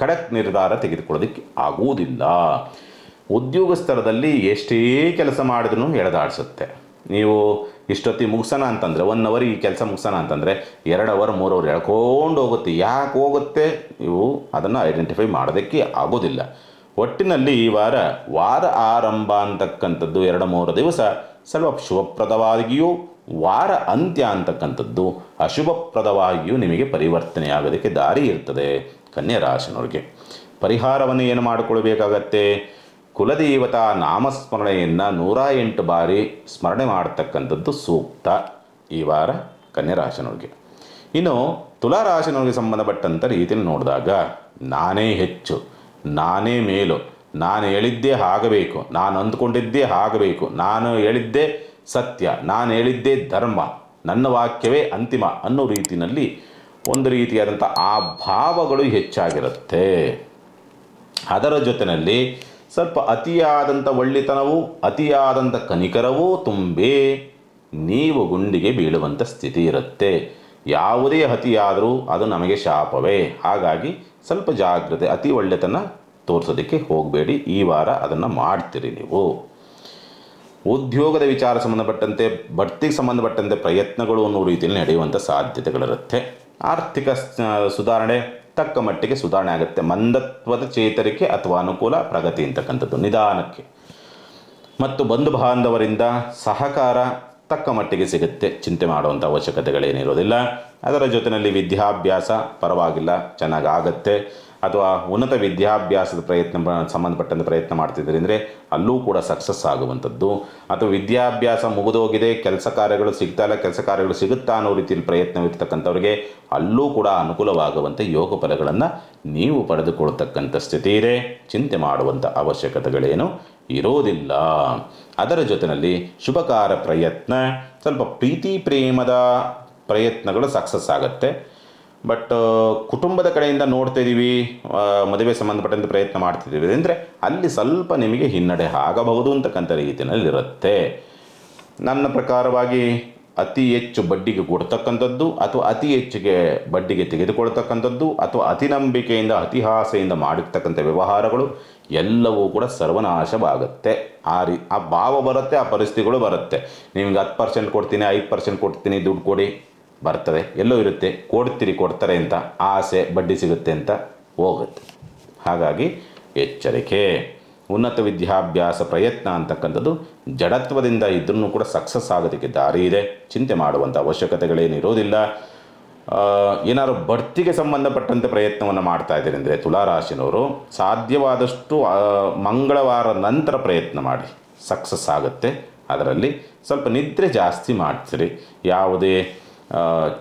ಖಡಕ್ ನಿರ್ಧಾರ ತೆಗೆದುಕೊಳ್ಳೋದಕ್ಕೆ ಆಗುವುದಿಲ್ಲ. ಉದ್ಯೋಗ ಸ್ಥಳದಲ್ಲಿ ಎಷ್ಟೇ ಕೆಲಸ ಮಾಡಿದ್ರೂ ಎಳೆದಾಡಿಸುತ್ತೆ. ನೀವು ಇಷ್ಟೊತ್ತಿಗೆ ಮುಗಿಸೋಣ ಅಂತಂದರೆ 1 ಅವರ್ ಈ ಕೆಲಸ ಮುಗಿಸೋಣ ಅಂತಂದರೆ 2 ಅವರ್ 3 ಅವರ್ ಎಳ್ಕೊಂಡು ಹೋಗುತ್ತೆ. ಯಾಕೆ ಹೋಗುತ್ತೆ, ನೀವು ಅದನ್ನು ಐಡೆಂಟಿಫೈ ಮಾಡೋದಕ್ಕೆ ಆಗೋದಿಲ್ಲ. ಒಟ್ಟಿನಲ್ಲಿ ಈ ವಾರ ಆರಂಭ ಅಂತಕ್ಕಂಥದ್ದು 2-3 ದಿವಸ ಸ್ವಲ್ಪ ಶುಭಪ್ರದವಾಗಿಯೂ, ವಾರ ಅಂತ್ಯ ಅಂತಕ್ಕಂಥದ್ದು ಅಶುಭಪ್ರದವಾಗಿಯೂ ನಿಮಗೆ ಪರಿವರ್ತನೆಯಾಗೋದಕ್ಕೆ ದಾರಿ ಇರ್ತದೆ. ಕನ್ಯಾ ರಾಶಿನವ್ರಿಗೆ ಪರಿಹಾರವನ್ನು ಏನು ಮಾಡಿಕೊಳ್ಬೇಕಾಗತ್ತೆ? ಕುಲದೇವತಾ ನಾಮಸ್ಮರಣೆಯನ್ನು 108 ಬಾರಿ ಸ್ಮರಣೆ ಮಾಡ್ತಕ್ಕಂಥದ್ದು ಸೂಕ್ತ ಈ ವಾರ ಕನ್ಯಾ ರಾಶಿನವ್ರಿಗೆ. ಇನ್ನು ತುಲಾ ರಾಶಿನವ್ರಿಗೆ ಸಂಬಂಧಪಟ್ಟಂಥ ರೀತಿಯಲ್ಲಿ ನೋಡಿದಾಗ ನಾನೇ ಹೆಚ್ಚು, ನಾನೇ ಮೇಲು, ನಾನು ಹೇಳಿದ್ದೇ ಆಗಬೇಕು, ನಾನು ಅಂದ್ಕೊಂಡಿದ್ದೇ ಆಗಬೇಕು, ನಾನು ಹೇಳಿದ್ದೇ ಸತ್ಯ, ನಾನು ಹೇಳಿದ್ದೇ ಧರ್ಮ, ನನ್ನ ವಾಕ್ಯವೇ ಅಂತಿಮ ಅನ್ನೋ ರೀತಿಯಲ್ಲಿ ಒಂದು ರೀತಿಯಾದಂಥ ಆ ಭಾವಗಳು ಹೆಚ್ಚಾಗಿರುತ್ತೆ. ಅದರ ಜೊತೆಯಲ್ಲಿ ಸ್ವಲ್ಪ ಅತಿಯಾದಂಥ ಒಳ್ಳೆತನವೂ ಅತಿಯಾದಂಥ ಕನಿಕರವೂ ತುಂಬಿ ನೀವು ಗುಂಡಿಗೆ ಬೀಳುವಂಥ ಸ್ಥಿತಿ ಇರುತ್ತೆ. ಯಾವುದೇ ಅತಿಯಾದರೂ ಅದು ನಮಗೆ ಶಾಪವೇ. ಹಾಗಾಗಿ ಸ್ವಲ್ಪ ಜಾಗ್ರತೆ, ಅತಿ ಒಳ್ಳೆತನ ತೋರಿಸೋದಕ್ಕೆ ಹೋಗಬೇಡಿ. ಈ ವಾರ ಅದನ್ನು ಮಾಡ್ತೀರಿ ನೀವು. ಉದ್ಯೋಗದ ವಿಚಾರ ಸಂಬಂಧಪಟ್ಟಂತೆ ಬಡ್ತಿಗೆ ಸಂಬಂಧಪಟ್ಟಂತೆ ಪ್ರಯತ್ನಗಳು ಅನ್ನೋ ರೀತಿಯಲ್ಲಿ ನಡೆಯುವಂಥ ಸಾಧ್ಯತೆಗಳಿರುತ್ತೆ. ಆರ್ಥಿಕ ಸುಧಾರಣೆ ತಕ್ಕ ಮಟ್ಟಿಗೆ ಸುಧಾರಣೆ ಆಗುತ್ತೆ. ಮಂದತ್ವದ ಚೇತರಿಕೆ ಅಥವಾ ಅನುಕೂಲ ಪ್ರಗತಿ ಅಂತಕ್ಕಂಥದ್ದು ನಿಧಾನಕ್ಕೆ. ಮತ್ತು ಬಂಧು ಬಾಂಧವರಿಂದ ಸಹಕಾರ ತಕ್ಕ ಮಟ್ಟಿಗೆ ಸಿಗುತ್ತೆ, ಚಿಂತೆ ಮಾಡುವಂಥ ಅವಶ್ಯಕತೆಗಳೇನಿರೋದಿಲ್ಲ. ಅದರ ಜೊತೆಯಲ್ಲಿ ವಿದ್ಯಾಭ್ಯಾಸ ಪರವಾಗಿಲ್ಲ, ಚೆನ್ನಾಗಾಗತ್ತೆ. ಅಥವಾ ಉನ್ನತ ವಿದ್ಯಾಭ್ಯಾಸದ ಸಂಬಂಧಪಟ್ಟಂತೆ ಪ್ರಯತ್ನ ಮಾಡ್ತಿದ್ದೀರಿ ಅಂದರೆ ಅಲ್ಲೂ ಕೂಡ ಸಕ್ಸಸ್ ಆಗುವಂಥದ್ದು. ಅಥವಾ ವಿದ್ಯಾಭ್ಯಾಸ ಮುಗಿದೋಗಿದೆ, ಕೆಲಸ ಕಾರ್ಯಗಳು ಸಿಗ್ತಾ ಇಲ್ಲ, ಕೆಲಸ ಕಾರ್ಯಗಳು ಸಿಗುತ್ತಾ ಅನ್ನೋ ರೀತಿಯಲ್ಲಿ ಪ್ರಯತ್ನವಿರ್ತಕ್ಕಂಥವ್ರಿಗೆ ಅಲ್ಲೂ ಕೂಡ ಅನುಕೂಲವಾಗುವಂಥ ಯೋಗ ಫಲಗಳನ್ನು ನೀವು ಪಡೆದುಕೊಳ್ತಕ್ಕಂಥ ಸ್ಥಿತಿ ಇದೆ. ಚಿಂತೆ ಮಾಡುವಂಥ ಅವಶ್ಯಕತೆಗಳೇನು ಇರೋದಿಲ್ಲ. ಅದರ ಜೊತೆಯಲ್ಲಿ ಶುಭಕಾರ ಪ್ರಯತ್ನ, ಸ್ವಲ್ಪ ಪ್ರೀತಿ ಪ್ರೇಮದ ಪ್ರಯತ್ನಗಳು ಸಕ್ಸಸ್ ಆಗುತ್ತೆ. ಬಟ್ ಕುಟುಂಬದ ಕಡೆಯಿಂದ ನೋಡ್ತಾ ಇದ್ದೀವಿ, ಮದುವೆ ಸಂಬಂಧಪಟ್ಟಂತೆ ಪ್ರಯತ್ನ ಮಾಡ್ತಿದ್ದೀವಿ ಅಂದರೆ ಅಲ್ಲಿ ಸ್ವಲ್ಪ ನಿಮಗೆ ಹಿನ್ನಡೆ ಆಗಬಹುದು ಅಂತಕ್ಕಂಥ ರೀತಿಯಲ್ಲಿರುತ್ತೆ. ನನ್ನ ಪ್ರಕಾರವಾಗಿ ಅತಿ ಹೆಚ್ಚು ಬಡ್ಡಿಗೆ ಕೊಡ್ತಕ್ಕಂಥದ್ದು ಅಥವಾ ಅತಿ ಹೆಚ್ಚಿಗೆ ಬಡ್ಡಿಗೆ ತೆಗೆದುಕೊಳ್ತಕ್ಕಂಥದ್ದು ಅಥವಾ ಅತಿ ನಂಬಿಕೆಯಿಂದ ಅತಿ ಆಸೆಯಿಂದ ಮಾಡಿರ್ತಕ್ಕಂಥ ವ್ಯವಹಾರಗಳು ಎಲ್ಲವೂ ಕೂಡ ಸರ್ವನಾಶವಾಗುತ್ತೆ. ಆ ಭಾವ ಬರುತ್ತೆ, ಆ ಪರಿಸ್ಥಿತಿಗಳು ಬರುತ್ತೆ. ನಿಮ್ಗೆ 10% ಕೊಡ್ತೀನಿ, 5% ಕೊಡ್ತೀನಿ, ದುಡ್ಡು ಕೊಡಿ ಬರ್ತದೆ, ಎಲ್ಲೋ ಇರುತ್ತೆ, ಕೊಡ್ತಾರೆ ಅಂತ ಆಸೆ, ಬಡ್ಡಿ ಸಿಗುತ್ತೆ ಅಂತ ಹೋಗುತ್ತೆ. ಹಾಗಾಗಿ ಎಚ್ಚರಿಕೆ. ಉನ್ನತ ವಿದ್ಯಾಭ್ಯಾಸ ಪ್ರಯತ್ನ ಅಂತಕ್ಕಂಥದ್ದು ಜಡತ್ವದಿಂದ ಇದ್ರೂ ಕೂಡ ಸಕ್ಸಸ್ ಆಗೋದಕ್ಕೆ ದಾರಿ ಇದೆ. ಚಿಂತೆ ಮಾಡುವಂಥ ಅವಶ್ಯಕತೆಗಳೇನಿರೋದಿಲ್ಲ. ಏನಾದ್ರು ಬಡ್ತಿಗೆ ಸಂಬಂಧಪಟ್ಟಂತೆ ಪ್ರಯತ್ನವನ್ನು ಮಾಡ್ತಾ ಇದ್ದೀರಿ ಅಂದರೆ ತುಲಾರಾಶಿನವರು ಸಾಧ್ಯವಾದಷ್ಟು ಮಂಗಳವಾರ ನಂತರ ಪ್ರಯತ್ನ ಮಾಡಿ, ಸಕ್ಸಸ್ ಆಗುತ್ತೆ. ಅದರಲ್ಲಿ ಸ್ವಲ್ಪ ನಿದ್ರೆ ಜಾಸ್ತಿ ಮಾಡ್ತೀರಿ. ಯಾವುದೇ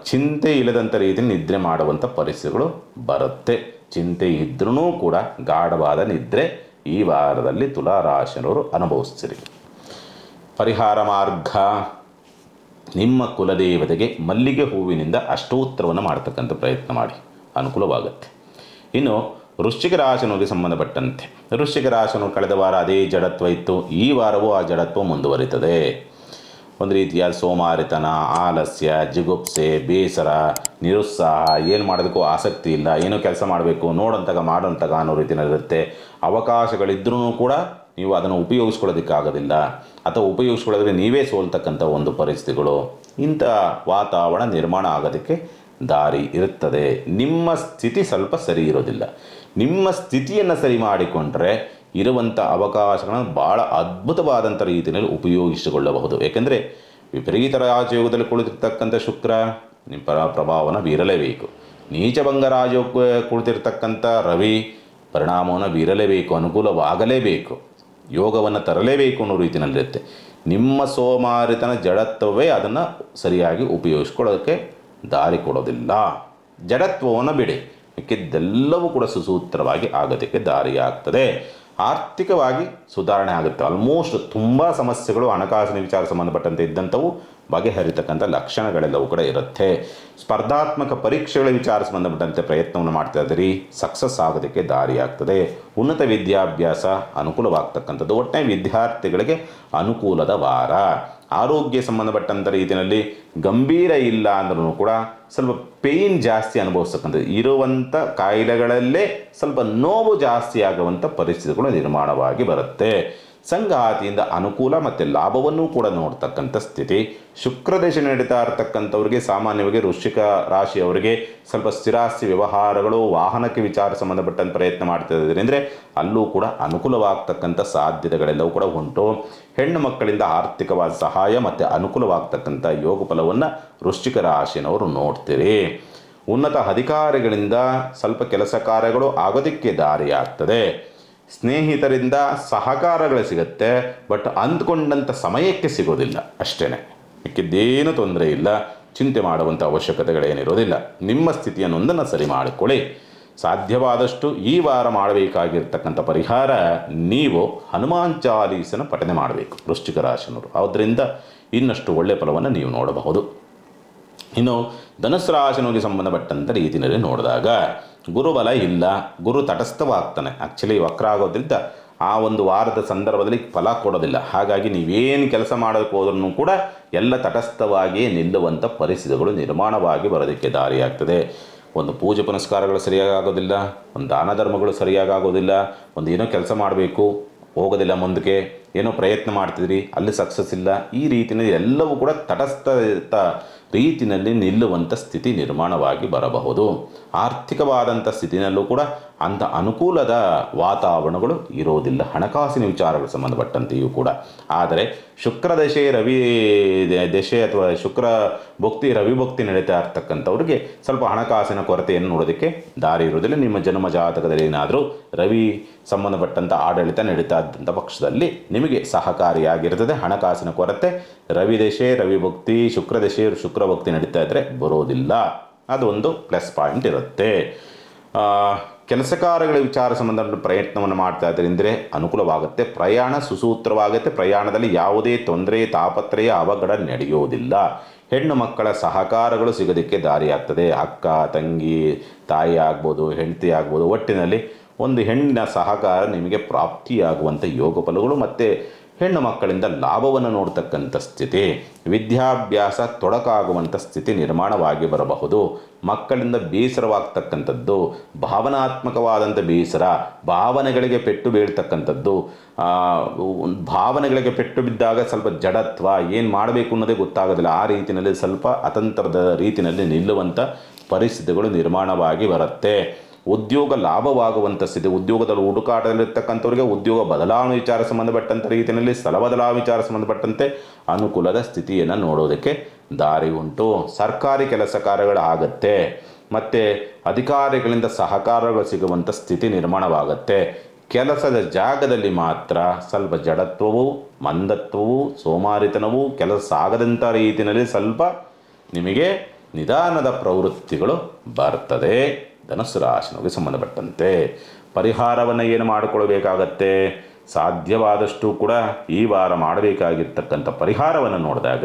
ಚಿಂತೆ ಇಲ್ಲದಂಥ ರೀತಿಯಲ್ಲಿ ನಿದ್ರೆ ಮಾಡುವಂಥ ಪರಿಸ್ಥಿತಿಗಳು ಬರುತ್ತೆ. ಚಿಂತೆ ಇದ್ರೂ ಕೂಡ ಗಾಢವಾದ ನಿದ್ರೆ ಈ ವಾರದಲ್ಲಿ ತುಲಾರಾಶಿನವರು ಅನುಭವಿಸ್ತೀರಿ. ಪರಿಹಾರ ಮಾರ್ಗ, ನಿಮ್ಮ ಕುಲದೇವತೆಗೆ ಮಲ್ಲಿಗೆ ಹೂವಿನಿಂದ ಅಷ್ಟೋತ್ತರವನ್ನು ಮಾಡ್ತಕ್ಕಂಥ ಪ್ರಯತ್ನ ಮಾಡಿ, ಅನುಕೂಲವಾಗುತ್ತೆ. ಇನ್ನು ವೃಶ್ಚಿಕ ರಾಶಿನವರಿಗೆ ಸಂಬಂಧಪಟ್ಟಂತೆ, ವೃಶ್ಚಿಕ ರಾಶಿನವರು ಕಳೆದ ವಾರ ಅದೇ ಜಡತ್ವ ಇತ್ತು, ಈ ವಾರವೂ ಆ ಜಡತ್ವ ಮುಂದುವರಿತದೆ. ಒಂದು ರೀತಿಯ ಸೋಮಾರಿತನ, ಆಲಸ್ಯ, ಜಿಗುಪ್ಸೆ, ಬೇಸರ, ನಿರುತ್ಸಾಹ, ಏನು ಮಾಡೋದಕ್ಕೂ ಆಸಕ್ತಿ ಇಲ್ಲ, ಏನೋ ಕೆಲಸ ಮಾಡಬೇಕು, ಮಾಡೋಂತಾಗ ಅನ್ನೋ ರೀತಿಯಲ್ಲಿರುತ್ತೆ. ಅವಕಾಶಗಳಿದ್ರೂ ಕೂಡ ನೀವು ಅದನ್ನು ಉಪಯೋಗಿಸ್ಕೊಳ್ಳೋದಕ್ಕಾಗೋದಿಲ್ಲ, ಅಥವಾ ಉಪಯೋಗಿಸ್ಕೊಳ್ಳೋದ್ರೆ ನೀವೇ ಸೋಲ್ತಕ್ಕಂಥ ಒಂದು ಪರಿಸ್ಥಿತಿಗಳು, ಇಂಥ ವಾತಾವರಣ ನಿರ್ಮಾಣ ಆಗೋದಕ್ಕೆ ದಾರಿ ಇರುತ್ತದೆ. ನಿಮ್ಮ ಸ್ಥಿತಿ ಸ್ವಲ್ಪ ಸರಿ ಇರೋದಿಲ್ಲ. ನಿಮ್ಮ ಸ್ಥಿತಿಯನ್ನು ಸರಿ ಮಾಡಿಕೊಂಡ್ರೆ ಇರುವಂಥ ಅವಕಾಶಗಳನ್ನು ಭಾಳ ಅದ್ಭುತವಾದಂಥ ರೀತಿಯಲ್ಲಿ ಉಪಯೋಗಿಸಿಕೊಳ್ಳಬಹುದು. ಏಕೆಂದರೆ ವಿಪರೀತ ರಾಜಯೋಗದಲ್ಲಿ ಕುಳಿತಿರ್ತಕ್ಕಂಥ ಶುಕ್ರ ನಿಮ್ಮ ಪ್ರಭಾವವನ್ನು ಬೀರಲೇಬೇಕು. ನೀಚಭಂಗ ರಾಜಯೋಗ ಕುಳಿತಿರ್ತಕ್ಕಂಥ ರವಿ ಪರಿಣಾಮವನ್ನು ಬೀರಲೇಬೇಕು, ಅನುಕೂಲವಾಗಲೇಬೇಕು, ಯೋಗವನ್ನು ತರಲೇಬೇಕು ಅನ್ನೋ ರೀತಿಯಲ್ಲಿರುತ್ತೆ. ನಿಮ್ಮ ಸೋಮಾರಿತನ ಜಡತ್ವವೇ ಅದನ್ನು ಸರಿಯಾಗಿ ಉಪಯೋಗಿಸ್ಕೊಳ್ಳೋದಕ್ಕೆ ದಾರಿ ಕೊಡೋದಿಲ್ಲ. ಜಡತ್ವವನ್ನು ಬಿಡಿ, ಮಿಕ್ಕಿದ್ದೆಲ್ಲವೂ ಕೂಡ ಸುಸೂತ್ರವಾಗಿ ಆಗೋದಕ್ಕೆ ದಾರಿಯಾಗ್ತದೆ. ಆರ್ಥಿಕವಾಗಿ ಸುಧಾರಣೆ ಆಗುತ್ತೆ. ಆಲ್ಮೋಸ್ಟ್ ತುಂಬ ಸಮಸ್ಯೆಗಳು ಹಣಕಾಸಿನ ವಿಚಾರ ಸಂಬಂಧಪಟ್ಟಂತೆ ಇದ್ದಂಥವು ಬಗೆಹರಿತಕ್ಕಂಥ ಲಕ್ಷಣಗಳೆಲ್ಲವೂ ಕೂಡ ಇರುತ್ತೆ. ಸ್ಪರ್ಧಾತ್ಮಕ ಪರೀಕ್ಷೆಗಳ ವಿಚಾರ ಸಂಬಂಧಪಟ್ಟಂತೆ ಪ್ರಯತ್ನವನ್ನು ಮಾಡ್ತಾ ಇದ್ದೀರಿ, ಸಕ್ಸಸ್ ಆಗೋದಕ್ಕೆ ದಾರಿಯಾಗ್ತದೆ. ಉನ್ನತ ವಿದ್ಯಾಭ್ಯಾಸ ಅನುಕೂಲವಾಗ್ತಕ್ಕಂಥದ್ದು. ಒಟ್ಟಿನ ವಿದ್ಯಾರ್ಥಿಗಳಿಗೆ ಅನುಕೂಲದ ವಾರ. ಆರೋಗ್ಯ ಸಂಬಂಧಪಟ್ಟಂಥ ರೀತಿಯಲ್ಲಿ ಗಂಭೀರ ಇಲ್ಲ ಅಂದ್ರೂ ಕೂಡ ಸ್ವಲ್ಪ ಪೇಯ್ನ್ ಜಾಸ್ತಿ ಅನುಭವಿಸ್ತಕ್ಕಂಥದ್ದು, ಇರುವಂಥ ಕಾಯಿಲೆಗಳಲ್ಲೇ ಸ್ವಲ್ಪ ನೋವು ಜಾಸ್ತಿ ಆಗುವಂಥ ಪರಿಸ್ಥಿತಿಗಳು ನಿರ್ಮಾಣವಾಗಿ ಬರುತ್ತೆ. ಸಂಗಾತಿಯಿಂದ ಅನುಕೂಲ ಮತ್ತು ಲಾಭವನ್ನು ಕೂಡ ನೋಡ್ತಕ್ಕಂಥ ಸ್ಥಿತಿ. ಶುಕ್ರದೇಶ ನಡೀತಾ ಇರತಕ್ಕಂಥವ್ರಿಗೆ, ಸಾಮಾನ್ಯವಾಗಿ ವೃಶ್ಚಿಕ ರಾಶಿಯವರಿಗೆ ಸ್ವಲ್ಪ ಸ್ಥಿರಾಸ್ತಿ ವ್ಯವಹಾರಗಳು, ವಾಹನಕ್ಕೆ ವಿಚಾರ ಸಂಬಂಧಪಟ್ಟಂಥ ಪ್ರಯತ್ನ ಮಾಡ್ತಾ ಇದ್ದೀರಿ ಅಂದರೆ ಅಲ್ಲೂ ಕೂಡ ಅನುಕೂಲವಾಗ್ತಕ್ಕಂಥ ಸಾಧ್ಯತೆಗಳೆಲ್ಲವೂ ಕೂಡ ಉಂಟು. ಹೆಣ್ಣು ಮಕ್ಕಳಿಂದ ಆರ್ಥಿಕವಾದ ಸಹಾಯ ಮತ್ತು ಅನುಕೂಲವಾಗ್ತಕ್ಕಂಥ ಯೋಗ ಫಲವನ್ನು ವೃಶ್ಚಿಕ ರಾಶಿಯವರು ನೋಡ್ತೀರಿ. ಉನ್ನತ ಅಧಿಕಾರಿಗಳಿಂದ ಸ್ವಲ್ಪ ಕೆಲಸ ಕಾರ್ಯಗಳು ಆಗೋದಕ್ಕೆ ದಾರಿಯಾಗ್ತದೆ. ಸ್ನೇಹಿತರಿಂದ ಸಹಕಾರಗಳು ಸಿಗುತ್ತೆ, ಬಟ್ ಅಂದ್ಕೊಂಡಂಥ ಸಮಯಕ್ಕೆ ಸಿಗೋದಿಲ್ಲ ಅಷ್ಟೇ. ಮಿಕ್ಕಿದ್ದೇನೂ ತೊಂದರೆ ಇಲ್ಲ, ಚಿಂತೆ ಮಾಡುವಂಥ ಅವಶ್ಯಕತೆಗಳೇನಿರೋದಿಲ್ಲ. ನಿಮ್ಮ ಸ್ಥಿತಿಯನ್ನೊಂದನ್ನು ಸರಿ ಮಾಡಿಕೊಳ್ಳಿ. ಸಾಧ್ಯವಾದಷ್ಟು ಈ ವಾರ ಮಾಡಬೇಕಾಗಿರ್ತಕ್ಕಂಥ ಪರಿಹಾರ, ನೀವು ಹನುಮಾನ್ ಚಾಲೀಸನ ಪಠನೆ ಮಾಡಬೇಕು ವೃಶ್ಚಿಕ ರಾಶಿಯವರು. ಆದ್ದರಿಂದ ಇನ್ನಷ್ಟು ಒಳ್ಳೆಯ ಫಲವನ್ನು ನೀವು ನೋಡಬಹುದು. ಇನ್ನು ಧನುಸ್ಸು ರಾಶಿಯವರಿಗೆ ಸಂಬಂಧಪಟ್ಟಂಥ ರೀತಿಯಲ್ಲಿ ನೋಡಿದಾಗ ಗುರುಬಲ ಇಲ್ಲ, ಗುರು ತಟಸ್ಥವಾಗ್ತಾನೆ. ಆ್ಯಕ್ಚುಲಿ ವಕ್ರ ಆಗೋದ್ರಿಂದ ಆ ಒಂದು ವಾರದ ಸಂದರ್ಭದಲ್ಲಿ ಫಲ ಕೊಡೋದಿಲ್ಲ. ಹಾಗಾಗಿ ನೀವೇನು ಕೆಲಸ ಮಾಡೋಕ್ಕೆ ಹೋದ್ರೂ ಕೂಡ ಎಲ್ಲ ತಟಸ್ಥವಾಗಿಯೇ ನಿಲ್ಲುವಂಥ ಪರಿಸ್ಥಿತಿಗಳು ನಿರ್ಮಾಣವಾಗಿ ಬರೋದಕ್ಕೆ ದಾರಿಯಾಗ್ತದೆ. ಒಂದು ಪೂಜೆ ಪುನಸ್ಕಾರಗಳು ಸರಿಯಾಗಿ ಆಗೋದಿಲ್ಲ, ಒಂದು ದಾನ ಧರ್ಮಗಳು ಸರಿಯಾಗಿ ಆಗೋದಿಲ್ಲ, ಒಂದು ಏನೋ ಕೆಲಸ ಮಾಡಬೇಕು ಹೋಗೋದಿಲ್ಲ ಮುಂದಕ್ಕೆ, ಏನೋ ಪ್ರಯತ್ನ ಮಾಡ್ತಿದ್ರಿ, ಅಲ್ಲಿ ಸಕ್ಸಸ್ ಇಲ್ಲ, ಈ ರೀತಿಯಲ್ಲಿ ಎಲ್ಲವೂ ಕೂಡ ತಟಸ್ಥ ರೀತಿಯಲ್ಲಿ ನಿಲ್ಲುವಂಥ ಸ್ಥಿತಿ ನಿರ್ಮಾಣವಾಗಿ ಬರಬಹುದು. ಆರ್ಥಿಕವಾದಂಥ ಸ್ಥಿತಿನಲ್ಲೂ ಕೂಡ ಅಂಥ ಅನುಕೂಲದ ವಾತಾವರಣಗಳು ಇರೋದಿಲ್ಲ ಹಣಕಾಸಿನ ವಿಚಾರಗಳು ಸಂಬಂಧಪಟ್ಟಂತೆಯೂ ಕೂಡ. ಆದರೆ ಶುಕ್ರ ದಶೆ ರವಿ ದಶೆ ಅಥವಾ ಶುಕ್ರ ಭಕ್ತಿ ರವಿ ಭಕ್ತಿ ನಡೀತಾ ಇರ್ತಕ್ಕಂಥವ್ರಿಗೆ ಸ್ವಲ್ಪ ಹಣಕಾಸಿನ ಕೊರತೆಯನ್ನು ನೋಡೋದಕ್ಕೆ ದಾರಿ ಇರುವುದಿಲ್ಲ. ನಿಮ್ಮ ಜನ್ಮ ಜಾತಕದಲ್ಲಿ ಏನಾದರೂ ರವಿ ಸಂಬಂಧಪಟ್ಟಂಥ ಆಡಳಿತ ನಡೀತಾ ಇದ್ದಂಥ ಪಕ್ಷದಲ್ಲಿ ನಿಮಗೆ ಸಹಕಾರಿಯಾಗಿರ್ತದೆ. ಹಣಕಾಸಿನ ಕೊರತೆ ರವಿ ದಶೆ ರವಿ ಭಕ್ತಿ ಶುಕ್ರ ದಶೆ ಶುಕ್ರ ಭಕ್ತಿ ನಡೀತಾ ಇದ್ದರೆ ಬರೋದಿಲ್ಲ. ಅದೊಂದು ಪ್ಲಸ್ ಪಾಯಿಂಟ್ ಇರುತ್ತೆ. ಕೆಲಸ ಕಾರ್ಯಗಳ ವಿಚಾರ ಸಂಬಂಧ ಪ್ರಯತ್ನವನ್ನು ಮಾಡ್ತಾ ಇದ್ದರೆ ಅನುಕೂಲವಾಗುತ್ತೆ. ಪ್ರಯಾಣ ಸುಸೂತ್ರವಾಗುತ್ತೆ. ಪ್ರಯಾಣದಲ್ಲಿ ಯಾವುದೇ ತೊಂದರೆ ತಾಪತ್ರಯ ಅವಘಡ ನಡೆಯೋದಿಲ್ಲ. ಹೆಣ್ಣು ಮಕ್ಕಳ ಸಹಕಾರಗಳು ಸಿಗೋದಕ್ಕೆ ದಾರಿಯಾಗ್ತದೆ. ಅಕ್ಕ ತಂಗಿ ತಾಯಿ ಆಗ್ಬೋದು, ಹೆಂಡತಿ ಆಗ್ಬೋದು, ಒಟ್ಟಿನಲ್ಲಿ ಒಂದು ಹೆಣ್ಣಿನ ಸಹಕಾರ ನಿಮಗೆ ಪ್ರಾಪ್ತಿಯಾಗುವಂಥ ಯೋಗ ಫಲಗಳು ಮತ್ತು ಹೆಣ್ಣು ಮಕ್ಕಳಿಂದ ಲಾಭವನ್ನು ನೋಡ್ತಕ್ಕಂಥ ಸ್ಥಿತಿ, ವಿದ್ಯಾಭ್ಯಾಸ ತೊಡಕಾಗುವಂಥ ಸ್ಥಿತಿ ನಿರ್ಮಾಣವಾಗಿ ಬರಬಹುದು. ಮಕ್ಕಳಿಂದ ಬೇಸರವಾಗ್ತಕ್ಕಂಥದ್ದು, ಭಾವನಾತ್ಮಕವಾದಂಥ ಬೇಸರ, ಭಾವನೆಗಳಿಗೆ ಪೆಟ್ಟು ಬೀಳ್ತಕ್ಕಂಥದ್ದು, ಭಾವನೆಗಳಿಗೆ ಪೆಟ್ಟು ಬಿದ್ದಾಗ ಸ್ವಲ್ಪ ಜಡತ್ವ, ಏನು ಮಾಡಬೇಕು ಅನ್ನೋದೇ ಗೊತ್ತಾಗೋದಿಲ್ಲ. ಆ ರೀತಿಯಲ್ಲಿ ಸ್ವಲ್ಪ ಅತಂತ್ರದ ರೀತಿಯಲ್ಲಿ ನಿಲ್ಲುವಂಥ ಪರಿಸ್ಥಿತಿಗಳು ನಿರ್ಮಾಣವಾಗಿ ಬರುತ್ತೆ. ಉದ್ಯೋಗ ಲಾಭವಾಗುವಂಥ ಸ್ಥಿತಿ, ಉದ್ಯೋಗದಲ್ಲಿ ಹುಡುಕಾಟದಲ್ಲಿರ್ತಕ್ಕಂಥವ್ರಿಗೆ ಉದ್ಯೋಗ ಬದಲಾವಣೆ ವಿಚಾರ ಸಂಬಂಧಪಟ್ಟಂಥ ರೀತಿಯಲ್ಲಿ ಸ್ಥಳ ಬದಲಾವಣೆ ವಿಚಾರ ಸಂಬಂಧಪಟ್ಟಂತೆ ಅನುಕೂಲದ ಸ್ಥಿತಿಯನ್ನು ನೋಡೋದಕ್ಕೆ ದಾರಿ ಉಂಟು. ಸರ್ಕಾರಿ ಕೆಲಸ ಕಾರ್ಯಗಳಾಗತ್ತೆ ಮತ್ತು ಅಧಿಕಾರಿಗಳಿಂದ ಸಹಕಾರಗಳು ಸಿಗುವಂಥ ಸ್ಥಿತಿ ನಿರ್ಮಾಣವಾಗುತ್ತೆ. ಕೆಲಸದ ಜಾಗದಲ್ಲಿ ಮಾತ್ರ ಸ್ವಲ್ಪ ಜಡತ್ವವು, ಮಂದತ್ವವು, ಸೋಮಾರಿತನವು, ಕೆಲಸ ಸಾಗದಂಥ ರೀತಿಯಲ್ಲಿ ಸ್ವಲ್ಪ ನಿಮಗೆ ನಿಧಾನದ ಪ್ರವೃತ್ತಿಗಳು ಬರ್ತದೆ. ಧನುಸ್ಸು ರಾಶಿಗೆ ಸಂಬಂಧಪಟ್ಟಂತೆ ಪರಿಹಾರವನ್ನು ಏನು ಮಾಡಿಕೊಳ್ಬೇಕಾಗತ್ತೆ? ಸಾಧ್ಯವಾದಷ್ಟು ಕೂಡ ಈ ವಾರ ಮಾಡಬೇಕಾಗಿರ್ತಕ್ಕಂಥ ಪರಿಹಾರವನ್ನು ನೋಡಿದಾಗ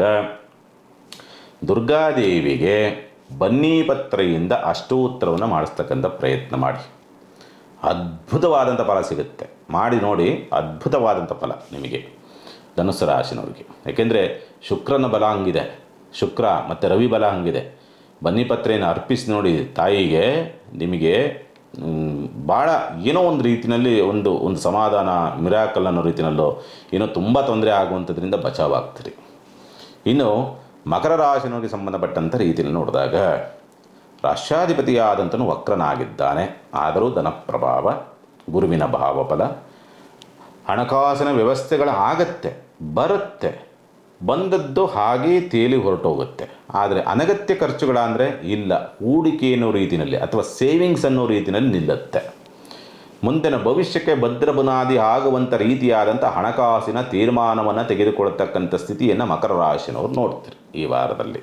ದುರ್ಗಾದೇವಿಗೆ ಬನ್ನಿ ಪತ್ರೆಯಿಂದ ಅಷ್ಟೋತ್ತರವನ್ನು ಮಾಡಿಸ್ತಕ್ಕಂಥ ಪ್ರಯತ್ನ ಮಾಡಿ. ಅದ್ಭುತವಾದಂಥ ಫಲ ಸಿಗುತ್ತೆ. ಮಾಡಿ ನೋಡಿ, ಅದ್ಭುತವಾದಂಥ ಫಲ ನಿಮಗೆ ಧನುಸ್ಸು ರಾಶಿನವರಿಗೆ. ಏಕೆಂದರೆ ಶುಕ್ರನ ಬಲ ಹಂಗಿದೆ, ಶುಕ್ರ ಮತ್ತು ರವಿ ಬಲ ಹಂಗಿದೆ. ಬನ್ನಿಪತ್ರೆಯನ್ನು ಅರ್ಪಿಸಿ ನೋಡಿ ತಾಯಿಗೆ, ನಿಮಗೆ ಭಾಳ ಏನೋ ಒಂದು ರೀತಿಯಲ್ಲಿ ಒಂದು ಸಮಾಧಾನ, ಮಿರಾಕಲ್ ಅನ್ನೋ ರೀತಿಯಲ್ಲೋ ಏನೋ ತುಂಬ ತೊಂದರೆ ಆಗುವಂಥದ್ರಿಂದ ಬಚಾವಾಗ್ತೀರಿ. ಇನ್ನು ಮಕರ ರಾಶಿನವರಿಗೆ ಸಂಬಂಧಪಟ್ಟಂಥ ರೀತಿಯಲ್ಲಿ ನೋಡಿದಾಗ ರಾಷ್ಟ್ರಾಧಿಪತಿಯಾದಂಥನು ವಕ್ರನಾಗಿದ್ದಾನೆ. ಆದರೂ ಧನಪ್ರಭಾವ, ಗುರುವಿನ ಭಾವಫಲ, ಹಣಕಾಸಿನ ವ್ಯವಸ್ಥೆಗಳ ಆಗತ್ತೆ, ಬರುತ್ತೆ, ಬಂದದ್ದು ಹಾಗೇ ತೇಲಿ ಹೊರಟೋಗುತ್ತೆ. ಆದರೆ ಅನಗತ್ಯ ಖರ್ಚುಗಳಂದರೆ ಇಲ್ಲ, ಹೂಡಿಕೆ ಅನ್ನೋ ರೀತಿಯಲ್ಲಿ ಅಥವಾ ಸೇವಿಂಗ್ಸ್ ಅನ್ನೋ ರೀತಿಯಲ್ಲಿ ನಿಲ್ಲುತ್ತೆ. ಮುಂದಿನ ಭವಿಷ್ಯಕ್ಕೆ ಭದ್ರ ಬುನಾದಿ ಆಗುವಂಥ ರೀತಿಯಾದಂಥ ಹಣಕಾಸಿನ ತೀರ್ಮಾನವನ್ನು ತೆಗೆದುಕೊಳ್ಳತಕ್ಕಂಥ ಸ್ಥಿತಿಯನ್ನು ಮಕರ ರಾಶಿನವರು ನೋಡ್ತೀರಿ. ಈ ವಾರದಲ್ಲಿ